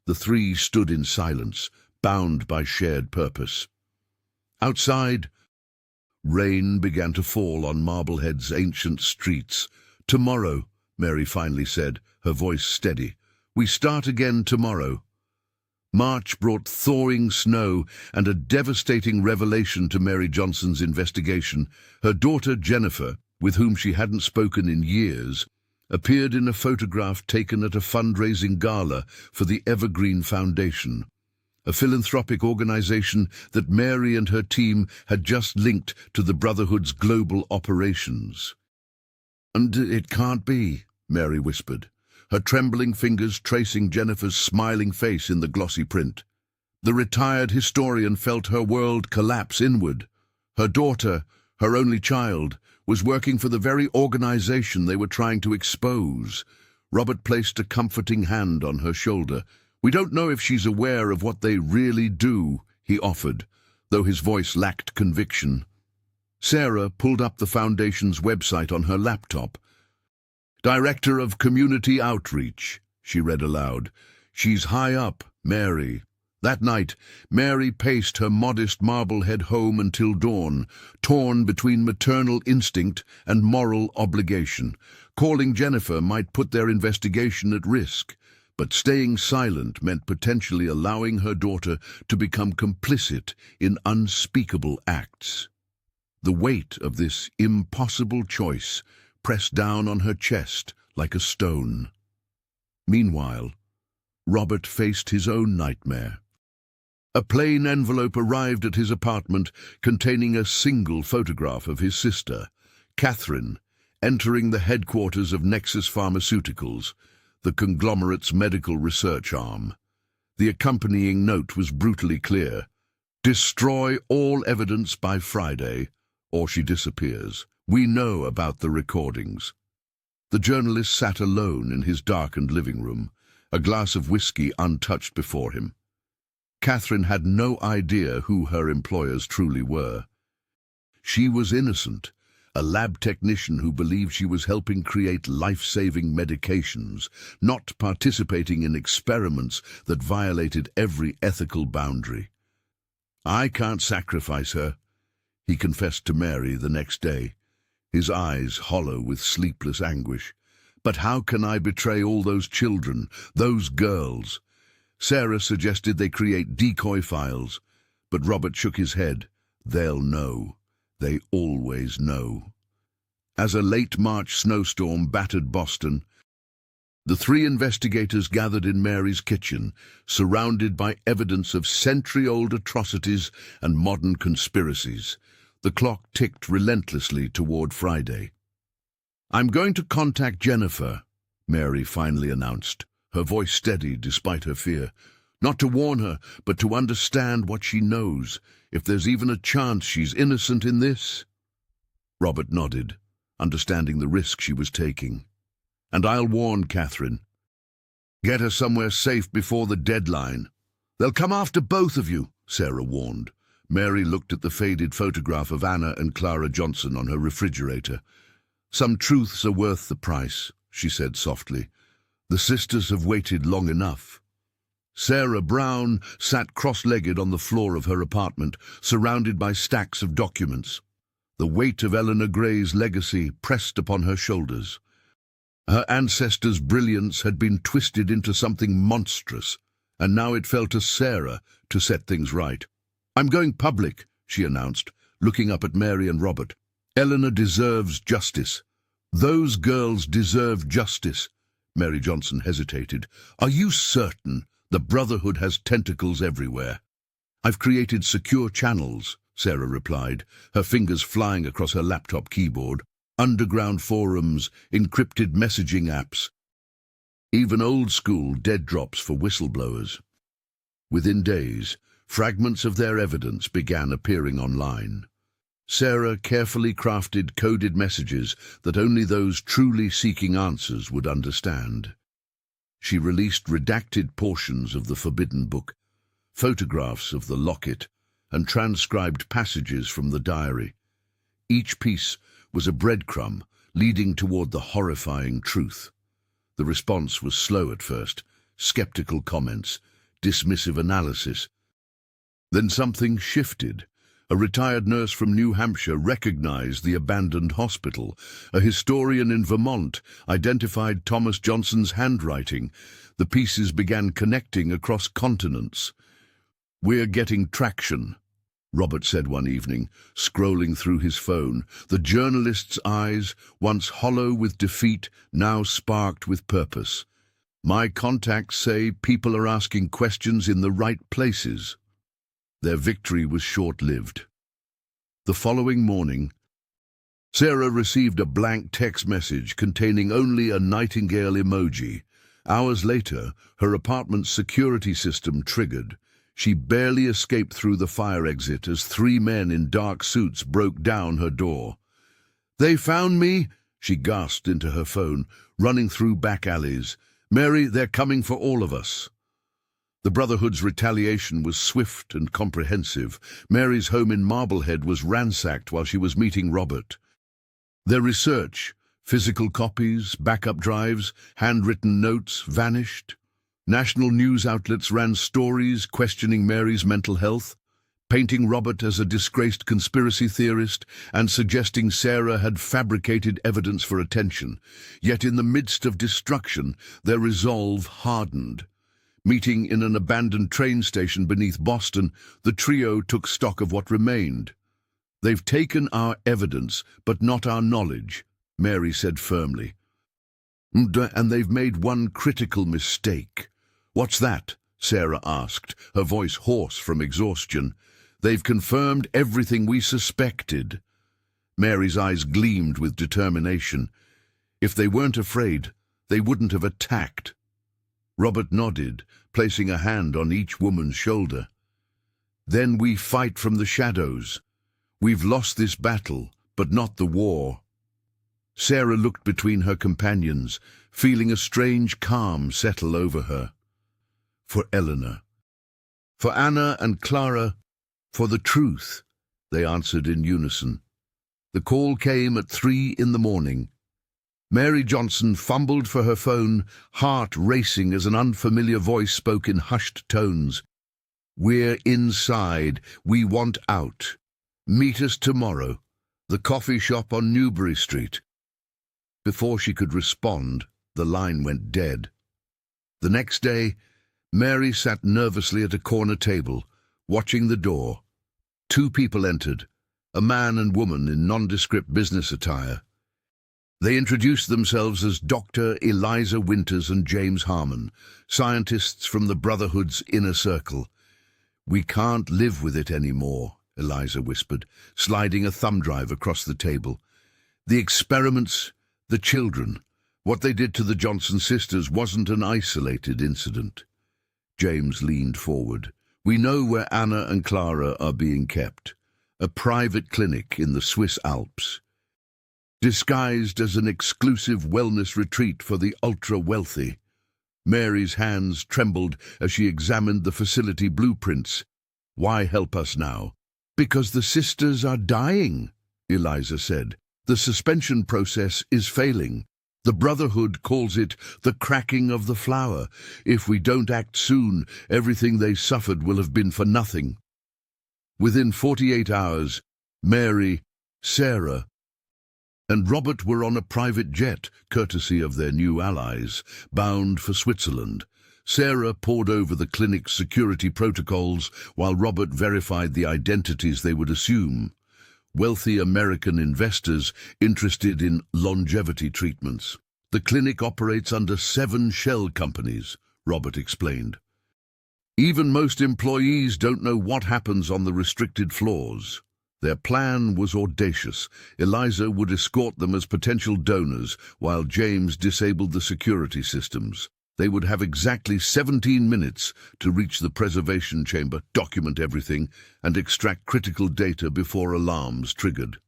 The 3 stood in silence, bound by shared purpose. Outside, rain began to fall on Marblehead's ancient streets. "Tomorrow," Mary finally said, her voice steady, We start again tomorrow. March brought thawing snow and a devastating revelation to Mary Johnson's investigation. Her daughter Jennifer, with whom she hadn't spoken in years, appeared in a photograph taken at a fundraising gala for the Evergreen Foundation, a philanthropic organization that Mary and her team had just linked to the Brotherhood's global operations. "And it can't be," Mary whispered, her trembling fingers tracing Jennifer's smiling face in the glossy print. The retired historian felt her world collapse inward. Her daughter, her only child, was working for the very organization they were trying to expose. Robert placed a comforting hand on her shoulder. "We don't know if she's aware of what they really do," he offered, though his voice lacked conviction. Sarah pulled up the Foundation's website on her laptop. "Director of Community Outreach," she read aloud. "She's high up, Mary." That night, Mary paced her modest Marblehead home until dawn, torn between maternal instinct and moral obligation. Calling Jennifer might put their investigation at risk, but staying silent meant potentially allowing her daughter to become complicit in unspeakable acts. The weight of this impossible choice pressed down on her chest like a stone. Meanwhile, Robert faced his own nightmare. A plain envelope arrived at his apartment containing a single photograph of his sister, Catherine, entering the headquarters of Nexus Pharmaceuticals, the conglomerate's medical research arm. The accompanying note was brutally clear: "Destroy all evidence by Friday, or she disappears. We know about the recordings." The journalist sat alone in his darkened living room, a glass of whiskey untouched before him. Catherine had no idea who her employers truly were. She was innocent, a lab technician who believed she was helping create life-saving medications, not participating in experiments that violated every ethical boundary. "I can't sacrifice her," he confessed to Mary the next day, his eyes hollow with sleepless anguish. "But how can I betray all those children, those girls?" Sarah suggested they create decoy files, but Robert shook his head. "They'll know. They always know." As a late March snowstorm battered Boston, the three investigators gathered in Mary's kitchen, surrounded by evidence of century-old atrocities and modern conspiracies. The clock ticked relentlessly toward Friday. "I'm going to contact Jennifer," Mary finally announced, her voice steady despite her fear. "Not to warn her, but to understand what she knows, if there's even a chance she's innocent in this." Robert nodded, understanding the risk she was taking. "And I'll warn Catherine. Get her somewhere safe before the deadline." "They'll come after both of you," Sarah warned. Mary looked at the faded photograph of Anna and Clara Johnson on her refrigerator. "Some truths are worth the price," she said softly. "The sisters have waited long enough." Sarah Brown sat cross-legged on the floor of her apartment, surrounded by stacks of documents. The weight of Eleanor Gray's legacy pressed upon her shoulders. Her ancestors' brilliance had been twisted into something monstrous, and now it fell to Sarah to set things right. "I'm going public," she announced, looking up at Mary and Robert. "Eleanor deserves justice. Those girls deserve justice." Mary Johnson hesitated. "Are you certain? The Brotherhood has tentacles everywhere." "I've created secure channels," Sarah replied, her fingers flying across her laptop keyboard. "Underground forums, encrypted messaging apps, even old-school dead drops for whistleblowers." Within days, fragments of their evidence began appearing online. Sarah carefully crafted coded messages that only those truly seeking answers would understand. She released redacted portions of the Forbidden Book, photographs of the locket, and transcribed passages from the diary. Each piece was a breadcrumb leading toward the horrifying truth. The response was slow at first, skeptical comments, dismissive analysis. Then something shifted. A retired nurse from New Hampshire recognized the abandoned hospital. A historian in Vermont identified Thomas Johnson's handwriting. The pieces began connecting across continents. "We're getting traction," Robert said one evening, scrolling through his phone. The journalist's eyes, once hollow with defeat, now sparked with purpose. "My contacts say people are asking questions in the right places." Their victory was short-lived. The following morning, Sarah received a blank text message containing only a nightingale emoji. Hours later, her apartment's security system triggered. She barely escaped through the fire exit as 3 men in dark suits broke down her door. "They found me," she gasped into her phone, running through back alleys. "Mary, they're coming for all of us." The Brotherhood's retaliation was swift and comprehensive. Mary's home in Marblehead was ransacked while she was meeting Robert. Their research, physical copies, backup drives, handwritten notes, vanished. National news outlets ran stories questioning Mary's mental health, painting Robert as a disgraced conspiracy theorist and suggesting Sarah had fabricated evidence for attention. Yet in the midst of destruction, their resolve hardened. Meeting in an abandoned train station beneath Boston, the trio took stock of what remained. "They've taken our evidence, but not our knowledge," Mary said firmly. "And they've made one critical mistake." "What's that?" Sarah asked, her voice hoarse from exhaustion. "They've confirmed everything we suspected." Mary's eyes gleamed with determination. "If they weren't afraid, they wouldn't have attacked." Robert nodded, placing a hand on each woman's shoulder. "Then we fight from the shadows. We've lost this battle, but not the war." Sarah looked between her companions, feeling a strange calm settle over her. "For Eleanor, for Anna and Clara, for the truth," they answered in unison. The call came at 3 in the morning. Mary Johnson fumbled for her phone, heart racing as an unfamiliar voice spoke in hushed tones. "We're inside. We want out. Meet us tomorrow. The coffee shop on Newbury Street." Before she could respond, the line went dead. The next day, Mary sat nervously at a corner table, watching the door. 2 people entered, a man and woman in nondescript business attire. They introduced themselves as Dr. Eliza Winters and James Harmon, scientists from the Brotherhood's inner circle. "We can't live with it anymore," Eliza whispered, sliding a thumb drive across the table. "The experiments, the children, what they did to the Johnson sisters wasn't an isolated incident." James leaned forward. "We know where Anna and Clara are being kept. A private clinic in the Swiss Alps, disguised as an exclusive wellness retreat for the ultra-wealthy." Mary's hands trembled as she examined the facility blueprints. "Why help us now?" "Because the sisters are dying," Eliza said. "The suspension process is failing. The Brotherhood calls it the cracking of the flower. If we don't act soon, everything they suffered will have been for nothing." Within 48 hours, Mary, Sarah, and Robert were on a private jet, courtesy of their new allies, bound for Switzerland. Sarah pored over the clinic's security protocols, while Robert verified the identities they would assume. Wealthy American investors interested in longevity treatments. "The clinic operates under 7 shell companies," Robert explained. "Even most employees don't know what happens on the restricted floors." Their plan was audacious. Eliza would escort them as potential donors, while James disabled the security systems. They would have exactly 17 minutes to reach the preservation chamber, document everything, and extract critical data before alarms triggered.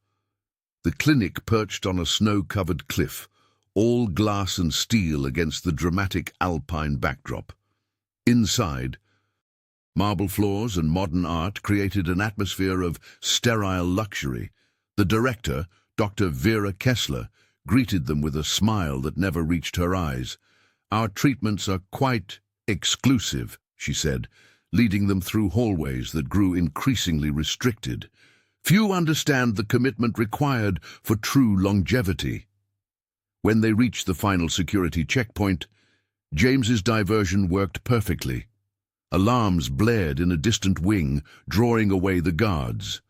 The clinic perched on a snow-covered cliff, all glass and steel against the dramatic alpine backdrop. Inside, marble floors and modern art created an atmosphere of sterile luxury. The director, Dr. Vera Kessler, greeted them with a smile that never reached her eyes. "Our treatments are quite exclusive," she said, leading them through hallways that grew increasingly restricted. Few understand the commitment required for true longevity. When they reached the final security checkpoint, James's diversion worked perfectly. Alarms blared in a distant wing, drawing away the guards.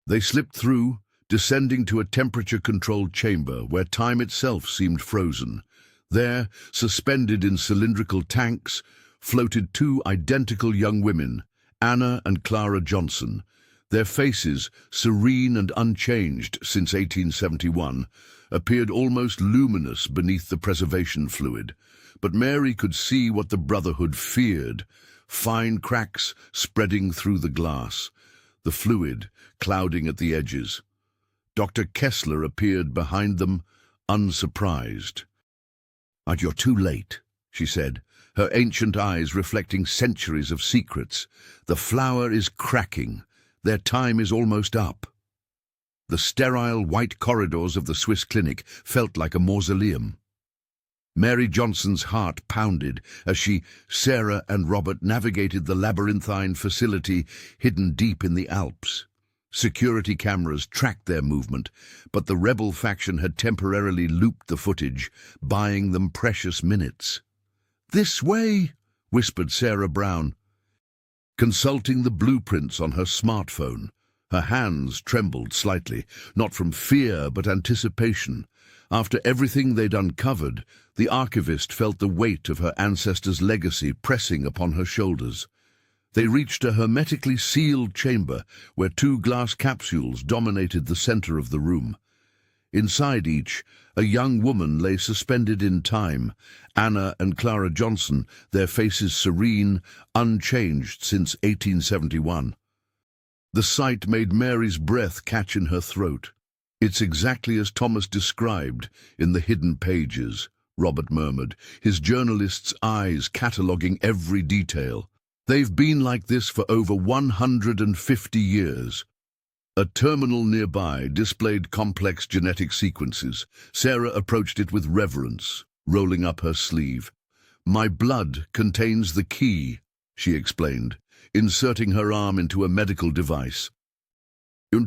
They slipped through, descending to a temperature-controlled chamber where time itself seemed frozen. There, suspended in cylindrical tanks, floated two identical young women, Anna and Clara Johnson. Their faces, serene and unchanged since 1871, appeared almost luminous beneath the preservation fluid. But Mary could see what the Brotherhood feared: fine cracks spreading through the glass, the fluid clouding at the edges. Dr. Kessler appeared behind them, unsurprised. "You're too late," she said, her ancient eyes reflecting centuries of secrets. "The flower is cracking. Their time is almost up." The sterile white corridors of the Swiss clinic felt like a mausoleum. Mary Johnson's heart pounded as Sarah and Robert navigated the labyrinthine facility hidden deep in the Alps. Security cameras tracked their movement, but the rebel faction had temporarily looped the footage, buying them precious minutes. "This way," whispered Sarah Brown, consulting the blueprints on her smartphone. Her hands trembled slightly, not from fear but anticipation. After everything they'd uncovered, the archivist felt the weight of her ancestors' legacy pressing upon her shoulders. They reached a hermetically sealed chamber where two glass capsules dominated the center of the room. Inside each, a young woman lay suspended in time, Anna and Clara Johnson, their faces serene, unchanged since 1871. The sight made Mary's breath catch in her throat. "It's exactly as Thomas described in the hidden pages," Robert murmured, his journalist's eyes cataloguing every detail. "They've been like this for over 150 years. A terminal nearby displayed complex genetic sequences. Sarah approached it with reverence, rolling up her sleeve. "My blood contains the key," she explained, inserting her arm into a medical device.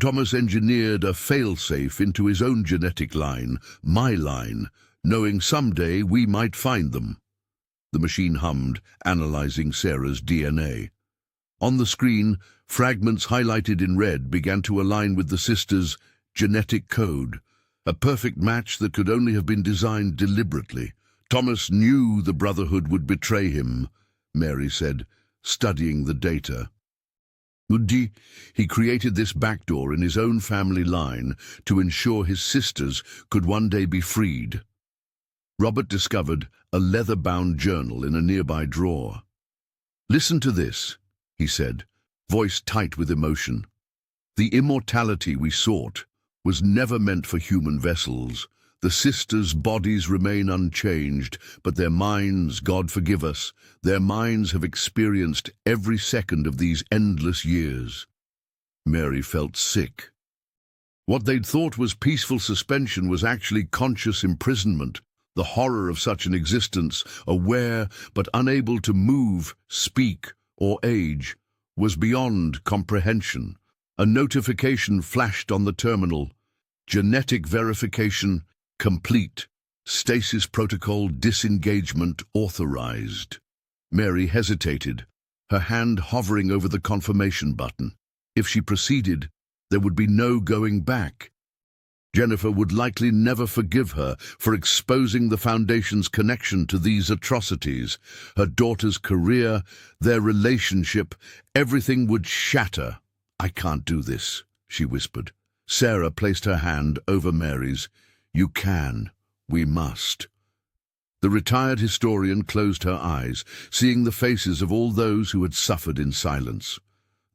Thomas engineered a failsafe into his own genetic line, my line, knowing someday we might find them. The machine hummed, analyzing Sarah's DNA. On the screen, fragments highlighted in red began to align with the sisters' genetic code, a perfect match that could only have been designed deliberately. "Thomas knew the Brotherhood would betray him," Mary said, studying the data. He created this backdoor in his own family line to ensure his sisters could one day be freed. Robert discovered a leather-bound journal in a nearby drawer. "Listen to this," he said, voice tight with emotion. "The immortality we sought was never meant for human vessels. The sisters' bodies remain unchanged, but their minds, God forgive us, their minds have experienced every second of these endless years." Mary felt sick. What they'd thought was peaceful suspension was actually conscious imprisonment. The horror of such an existence, aware but unable to move, speak, or age, was beyond comprehension. A notification flashed on the terminal. "Genetic verification complete. Stasis protocol disengagement authorized." Mary hesitated, her hand hovering over the confirmation button. If she proceeded, there would be no going back. Jennifer would likely never forgive her for exposing the Foundation's connection to these atrocities. Her daughter's career, their relationship, everything would shatter. "I can't do this," she whispered. Sarah placed her hand over Mary's. "You can. We must." The retired historian closed her eyes, seeing the faces of all those who had suffered in silence.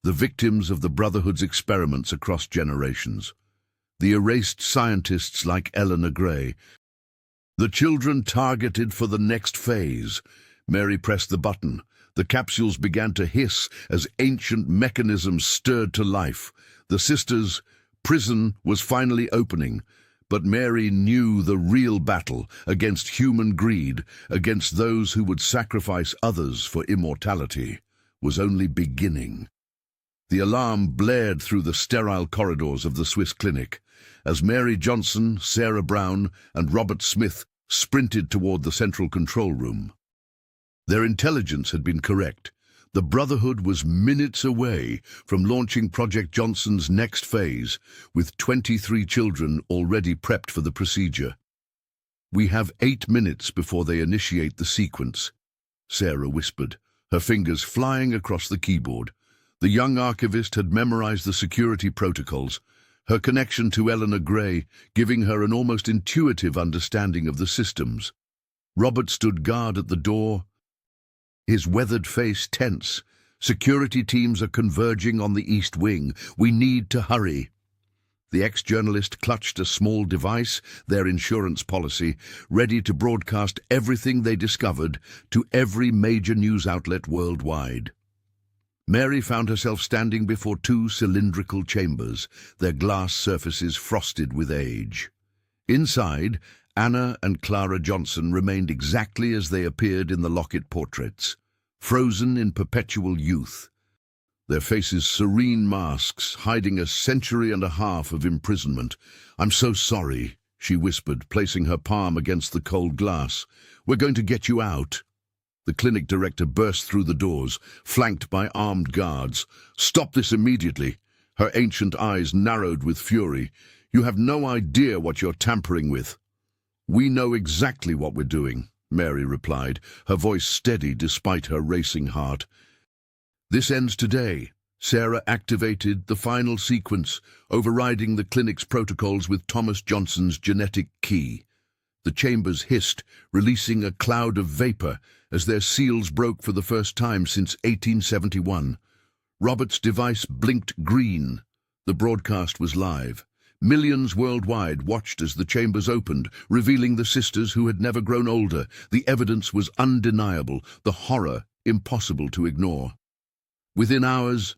The victims of the Brotherhood's experiments across generations. The erased scientists like Eleanor Gray. The children targeted for the next phase. Mary pressed the button. The capsules began to hiss as ancient mechanisms stirred to life. The sisters' prison was finally opening, but Mary knew the real battle against human greed, against those who would sacrifice others for immortality, was only beginning. The alarm blared through the sterile corridors of the Swiss clinic as Mary Johnson, Sarah Brown, and Robert Smith sprinted toward the central control room. Their intelligence had been correct. The Brotherhood was minutes away from launching Project Johnson's next phase, with 23 children already prepped for the procedure. "We have 8 minutes before they initiate the sequence," Sarah whispered, her fingers flying across the keyboard. The young archivist had memorized the security protocols, her connection to Eleanor Gray giving her an almost intuitive understanding of the systems. Robert stood guard at the door, his weathered face tense. "Security teams are converging on the East Wing. We need to hurry." The ex-journalist clutched a small device, their insurance policy, ready to broadcast everything they discovered to every major news outlet worldwide. Mary found herself standing before 2 cylindrical chambers, their glass surfaces frosted with age. Inside, Anna and Clara Johnson remained exactly as they appeared in the Lockett portraits, frozen in perpetual youth, their faces serene masks hiding a century and a half of imprisonment. "I'm so sorry," she whispered, placing her palm against the cold glass. "We're going to get you out." The clinic director burst through the doors, flanked by armed guards. "Stop this immediately." Her ancient eyes narrowed with fury. "You have no idea what you're tampering with." "We know exactly what we're doing," Mary replied, her voice steady despite her racing heart. "This ends today." Sarah activated the final sequence, overriding the clinic's protocols with Thomas Johnson's genetic key. The chambers hissed, releasing a cloud of vapor as their seals broke for the first time since 1871. Robert's device blinked green. The broadcast was live. Millions worldwide watched as the chambers opened, revealing the sisters who had never grown older. The evidence was undeniable, the horror impossible to ignore. Within hours,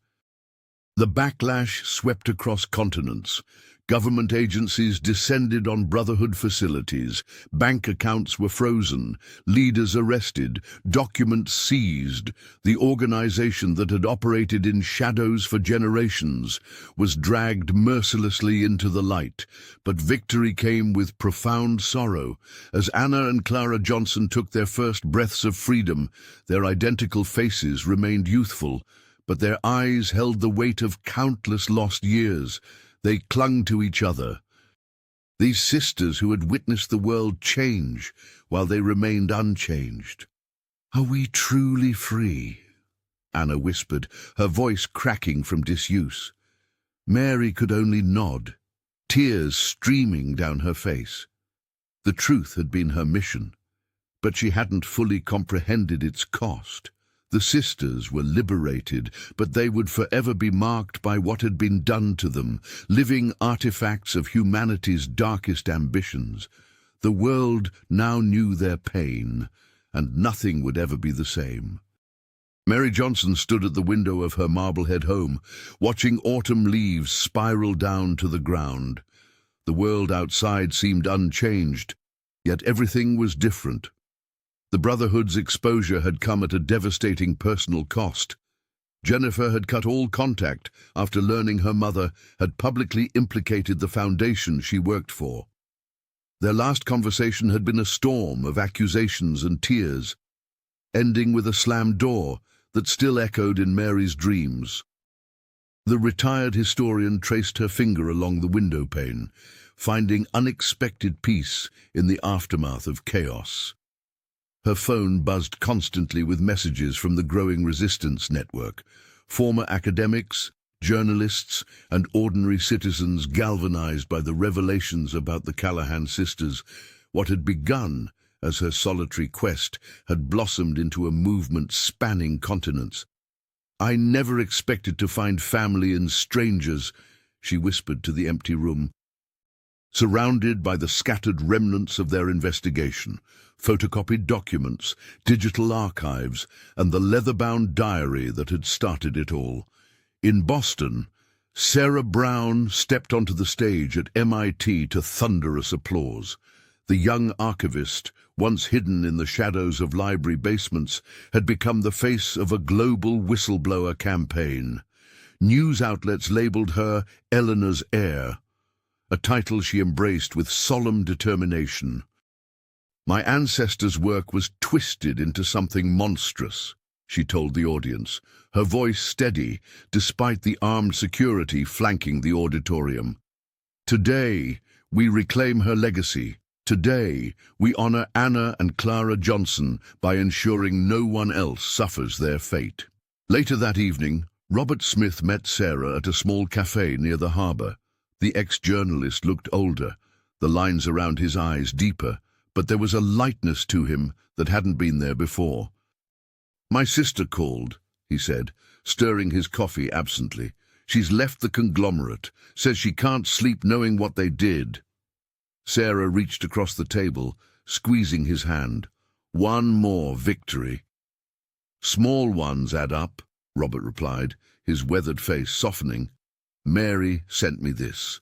the backlash swept across continents. Government agencies descended on Brotherhood facilities. Bank accounts were frozen, leaders arrested, documents seized. The organization that had operated in shadows for generations was dragged mercilessly into the light. But victory came with profound sorrow. As Anna and Clara Johnson took their first breaths of freedom, their identical faces remained youthful, but their eyes held the weight of countless lost years. They clung to each other. These sisters who had witnessed the world change while they remained unchanged. "Are we truly free?" Anna whispered, her voice cracking from disuse. Mary could only nod, tears streaming down her face. The truth had been her mission, but she hadn't fully comprehended its cost. The sisters were liberated, but they would forever be marked by what had been done to them, living artifacts of humanity's darkest ambitions. The world now knew their pain, and nothing would ever be the same. Mary Johnson stood at the window of her Marblehead home, watching autumn leaves spiral down to the ground. The world outside seemed unchanged, yet everything was different. The Brotherhood's exposure had come at a devastating personal cost. Jennifer had cut all contact after learning her mother had publicly implicated the foundation she worked for. Their last conversation had been a storm of accusations and tears, ending with a slammed door that still echoed in Mary's dreams. The retired historian traced her finger along the window pane, finding unexpected peace in the aftermath of chaos. Her phone buzzed constantly with messages from the growing resistance network. Former academics, journalists, and ordinary citizens galvanized by the revelations about the Callahan sisters. What had begun as her solitary quest had blossomed into a movement spanning continents. "I never expected to find family in strangers," she whispered to the empty room, surrounded by the scattered remnants of their investigation, photocopied documents, digital archives, and the leather-bound diary that had started it all. In Boston, Sarah Brown stepped onto the stage at MIT to thunderous applause. The young archivist, once hidden in the shadows of library basements, had become the face of a global whistleblower campaign. News outlets labeled her Eleanor's heir, a title she embraced with solemn determination. "My ancestors' work was twisted into something monstrous," she told the audience, her voice steady despite the armed security flanking the auditorium. "Today, we reclaim her legacy. Today, we honor Anna and Clara Johnson by ensuring no one else suffers their fate." Later that evening, Robert Smith met Sarah at a small cafe near the harbor. The ex-journalist looked older, the lines around his eyes deeper, but there was a lightness to him that hadn't been there before. "My sister called," he said, stirring his coffee absently. "She's left the conglomerate, says she can't sleep knowing what they did." Sarah reached across the table, squeezing his hand. "One more victory." "Small ones add up," Robert replied, his weathered face softening. "Mary sent me this."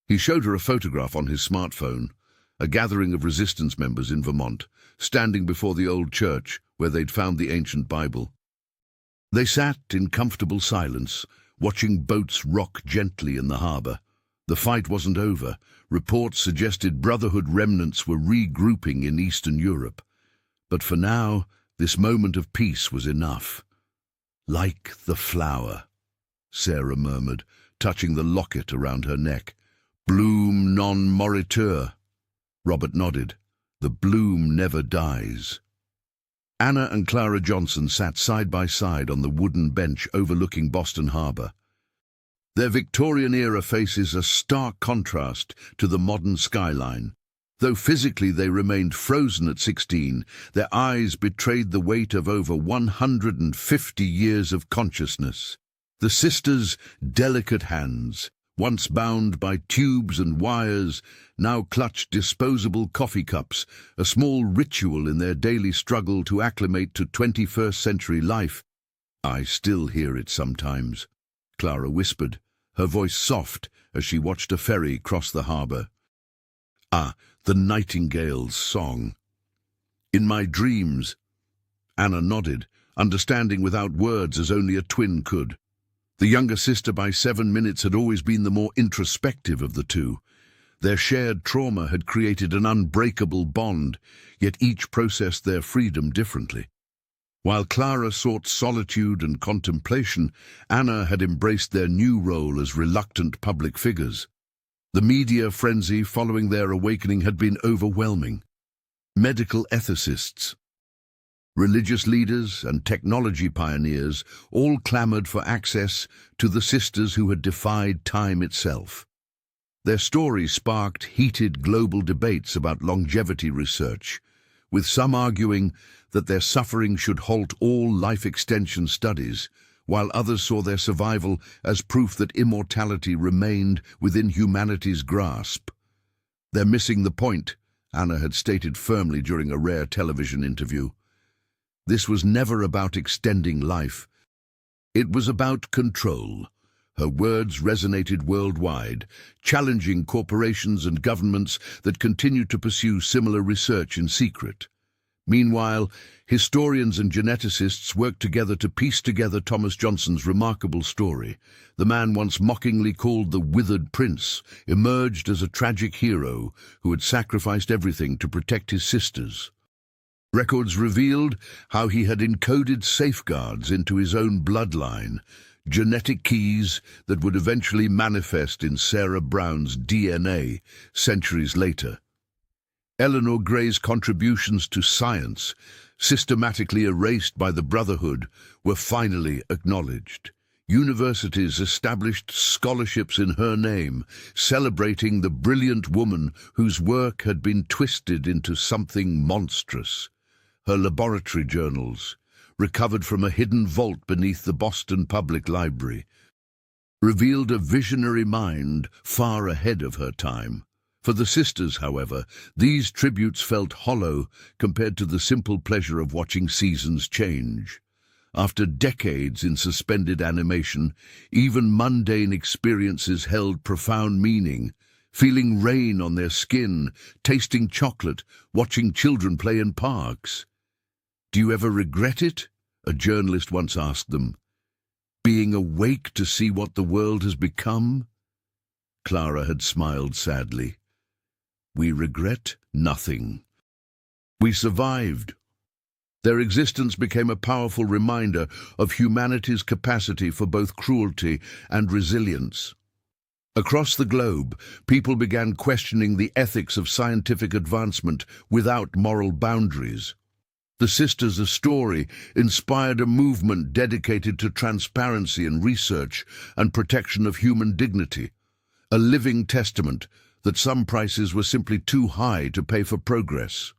He showed her a photograph on his smartphone, a gathering of resistance members in Vermont, standing before the old church where they'd found the ancient Bible. They sat in comfortable silence, watching boats rock gently in the harbor. The fight wasn't over. Reports suggested Brotherhood remnants were regrouping in Eastern Europe. But for now, this moment of peace was enough. "Like the flower," Sarah murmured, touching the locket around her neck. "Bloom non moritur." Robert nodded. "The bloom never dies." Anna and Clara Johnson sat side by side on the wooden bench overlooking Boston Harbor. Their Victorian-era faces a stark contrast to the modern skyline. Though physically they remained frozen at 16, their eyes betrayed the weight of over 150 years of consciousness. The sisters' delicate hands, once bound by tubes and wires, now clutched disposable coffee cups, a small ritual in their daily struggle to acclimate to 21st century life. "I still hear it sometimes," Clara whispered, her voice soft as she watched a ferry cross the harbor. "Ah, the nightingale's song." "In my dreams." Anna nodded, understanding without words as only a twin could. The younger sister by 7 minutes had always been the more introspective of the two. Their shared trauma had created an unbreakable bond, yet each processed their freedom differently. While Clara sought solitude and contemplation, Anna had embraced their new role as reluctant public figures. The media frenzy following their awakening had been overwhelming. Medical ethicists, religious leaders and technology pioneers all clamored for access to the sisters who had defied time itself. Their stories sparked heated global debates about longevity research, with some arguing that their suffering should halt all life extension studies, while others saw their survival as proof that immortality remained within humanity's grasp. "They're missing the point," Anna had stated firmly during a rare television interview. This was never about extending life. It was about control. Her words resonated worldwide, challenging corporations and governments that continued to pursue similar research in secret. Meanwhile, historians and geneticists worked together to piece together Thomas Johnson's remarkable story. The man once mockingly called the withered prince emerged as a tragic hero who had sacrificed everything to protect his sisters. Records revealed how he had encoded safeguards into his own bloodline, genetic keys that would eventually manifest in Sarah Brown's DNA centuries later. Eleanor Gray's contributions to science, systematically erased by the Brotherhood, were finally acknowledged. Universities established scholarships in her name, celebrating the brilliant woman whose work had been twisted into something monstrous. Her laboratory journals, recovered from a hidden vault beneath the Boston Public Library, revealed a visionary mind far ahead of her time. For the sisters, however, these tributes felt hollow compared to the simple pleasure of watching seasons change. After decades in suspended animation, even mundane experiences held profound meaning. Feeling rain on their skin, tasting chocolate, watching children play in parks. "Do you ever regret it?" a journalist once asked them. Being awake to see what the world has become? Clara had smiled sadly. We regret nothing. We survived. Their existence became a powerful reminder of humanity's capacity for both cruelty and resilience. Across the globe, people began questioning the ethics of scientific advancement without moral boundaries. The Sisters' story inspired a movement dedicated to transparency in research and protection of human dignity, a living testament that some prices were simply too high to pay for progress.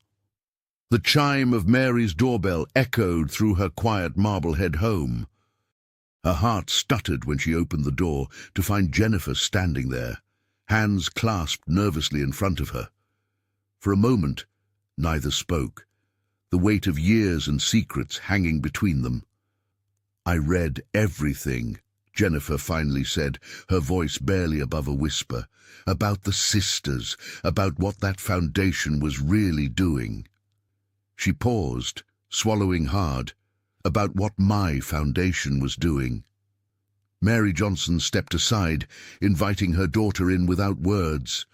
The chime of Mary's doorbell echoed through her quiet Marblehead home. Her heart stuttered when she opened the door to find Jennifer standing there, hands clasped nervously in front of her. For a moment, neither spoke, the weight of years and secrets hanging between them. I read everything, Jennifer finally said, her voice barely above a whisper, about the Sisters, about what that foundation was really doing. She paused, swallowing hard, about what my foundation was doing. Mary Johnson stepped aside, inviting her daughter in without words.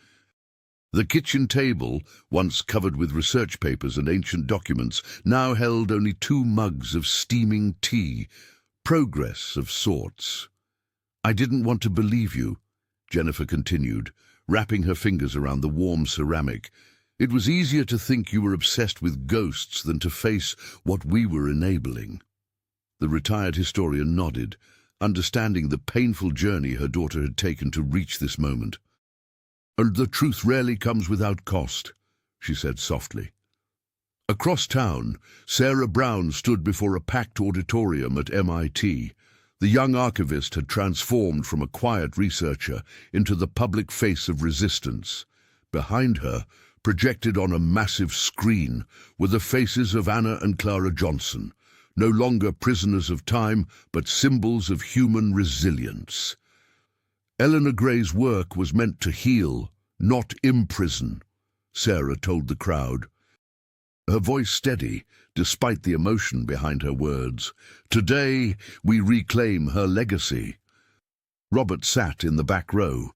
The kitchen table, once covered with research papers and ancient documents, now held only 2 mugs of steaming tea, progress of sorts. I didn't want to believe you, Jennifer continued, wrapping her fingers around the warm ceramic. It was easier to think you were obsessed with ghosts than to face what we were enabling. The retired historian nodded, understanding the painful journey her daughter had taken to reach this moment. And the truth rarely comes without cost, she said softly. Across town, Sarah Brown stood before a packed auditorium at MIT. The young archivist had transformed from a quiet researcher into the public face of resistance. Behind her, projected on a massive screen, were the faces of Anna and Clara Johnson, no longer prisoners of time, but symbols of human resilience. Eleanor Gray's work was meant to heal, not imprison, Sarah told the crowd, her voice steady, despite the emotion behind her words. Today, we reclaim her legacy. Robert sat in the back row,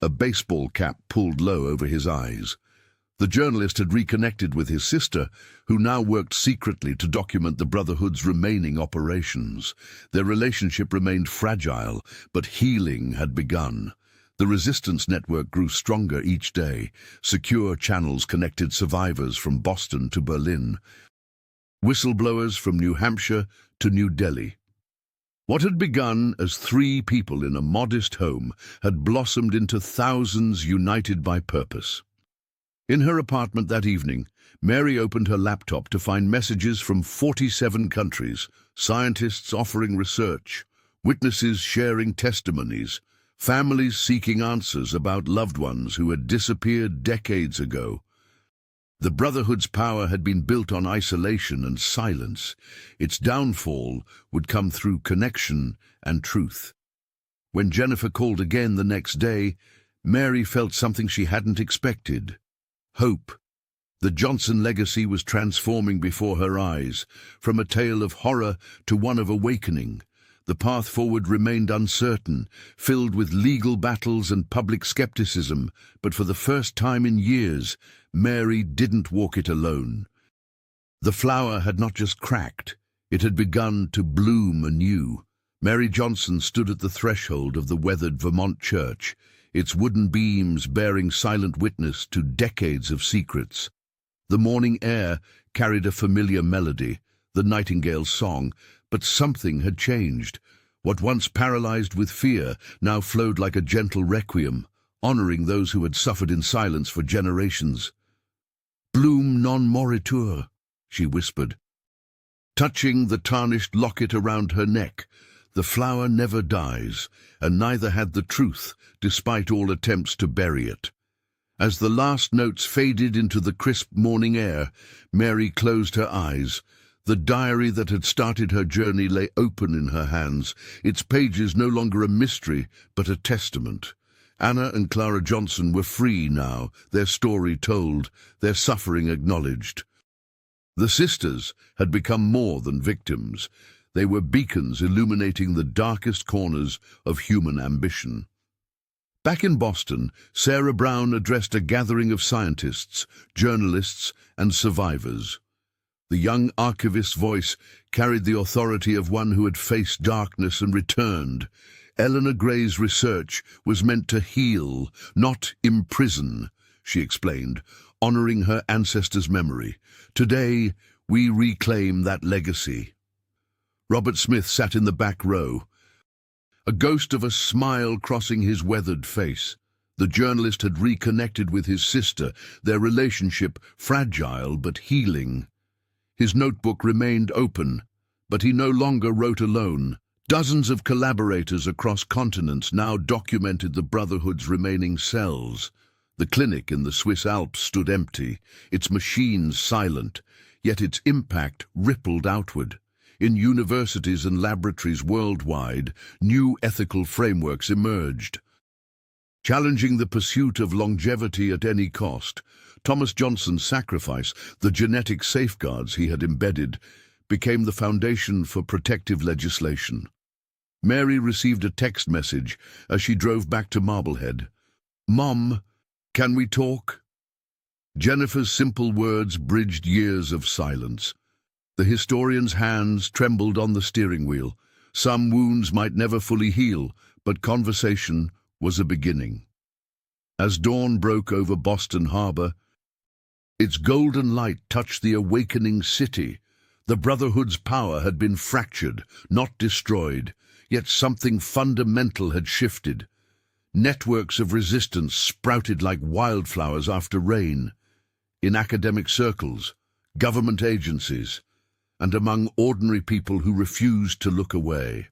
a baseball cap pulled low over his eyes. The journalist had reconnected with his sister, who now worked secretly to document the Brotherhood's remaining operations. Their relationship remained fragile, but healing had begun. The resistance network grew stronger each day. Secure channels connected survivors from Boston to Berlin, whistleblowers from New Hampshire to New Delhi. What had begun as 3 people in a modest home had blossomed into thousands united by purpose. In her apartment that evening, Mary opened her laptop to find messages from 47 countries, scientists offering research, witnesses sharing testimonies, families seeking answers about loved ones who had disappeared decades ago. The Brotherhood's power had been built on isolation and silence. Its downfall would come through connection and truth. When Jennifer called again the next day, Mary felt something she hadn't expected. Hope. The Johnson legacy was transforming before her eyes, from a tale of horror to one of awakening. The path forward remained uncertain, filled with legal battles and public skepticism, but for the first time in years, Mary didn't walk it alone. The flower had not just cracked, it had begun to bloom anew. Mary Johnson stood at the threshold of the weathered Vermont church, its wooden beams bearing silent witness to decades of secrets. The morning air carried a familiar melody, the nightingale's song, but something had changed. What once paralyzed with fear now flowed like a gentle requiem, honoring those who had suffered in silence for generations. "Bloom non moritur," she whispered. Touching the tarnished locket around her neck, the flower never dies, and neither had the truth, despite all attempts to bury it. As the last notes faded into the crisp morning air, Mary closed her eyes. The diary that had started her journey lay open in her hands, its pages no longer a mystery, but a testament. Anna and Clara Johnson were free now, their story told, their suffering acknowledged. The sisters had become more than victims. They were beacons illuminating the darkest corners of human ambition. Back in Boston, Sarah Brown addressed a gathering of scientists, journalists, and survivors. The young archivist's voice carried the authority of one who had faced darkness and returned. Eleanor Gray's research was meant to heal, not imprison, she explained, honoring her ancestors' memory. Today, we reclaim that legacy. Robert Smith sat in the back row, a ghost of a smile crossing his weathered face. The journalist had reconnected with his sister, their relationship fragile but healing. His notebook remained open, but he no longer wrote alone. Dozens of collaborators across continents now documented the Brotherhood's remaining cells. The clinic in the Swiss Alps stood empty, its machines silent, yet its impact rippled outward. In universities and laboratories worldwide, new ethical frameworks emerged. Challenging the pursuit of longevity at any cost, Thomas Johnson's sacrifice, the genetic safeguards he had embedded, became the foundation for protective legislation. Mary received a text message as she drove back to Marblehead. "Mom, can we talk?" Jennifer's simple words bridged years of silence. The historian's hands trembled on the steering wheel. Some wounds might never fully heal, but conversation was a beginning. As dawn broke over Boston Harbor, its golden light touched the awakening city. The Brotherhood's power had been fractured, not destroyed, yet something fundamental had shifted. Networks of resistance sprouted like wildflowers after rain, in academic circles, government agencies, and among ordinary people who refused to look away.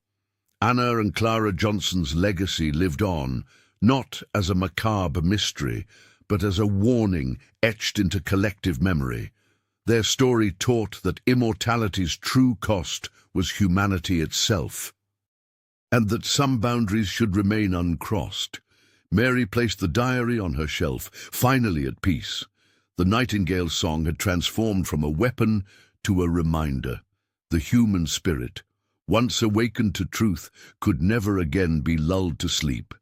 Anna and Clara Johnson's legacy lived on, not as a macabre mystery, but as a warning etched into collective memory. Their story taught that immortality's true cost was humanity itself, and that some boundaries should remain uncrossed. Mary placed the diary on her shelf, finally at peace. The Nightingale song had transformed from a weapon to a reminder. The human spirit, once awakened to truth, could never again be lulled to sleep.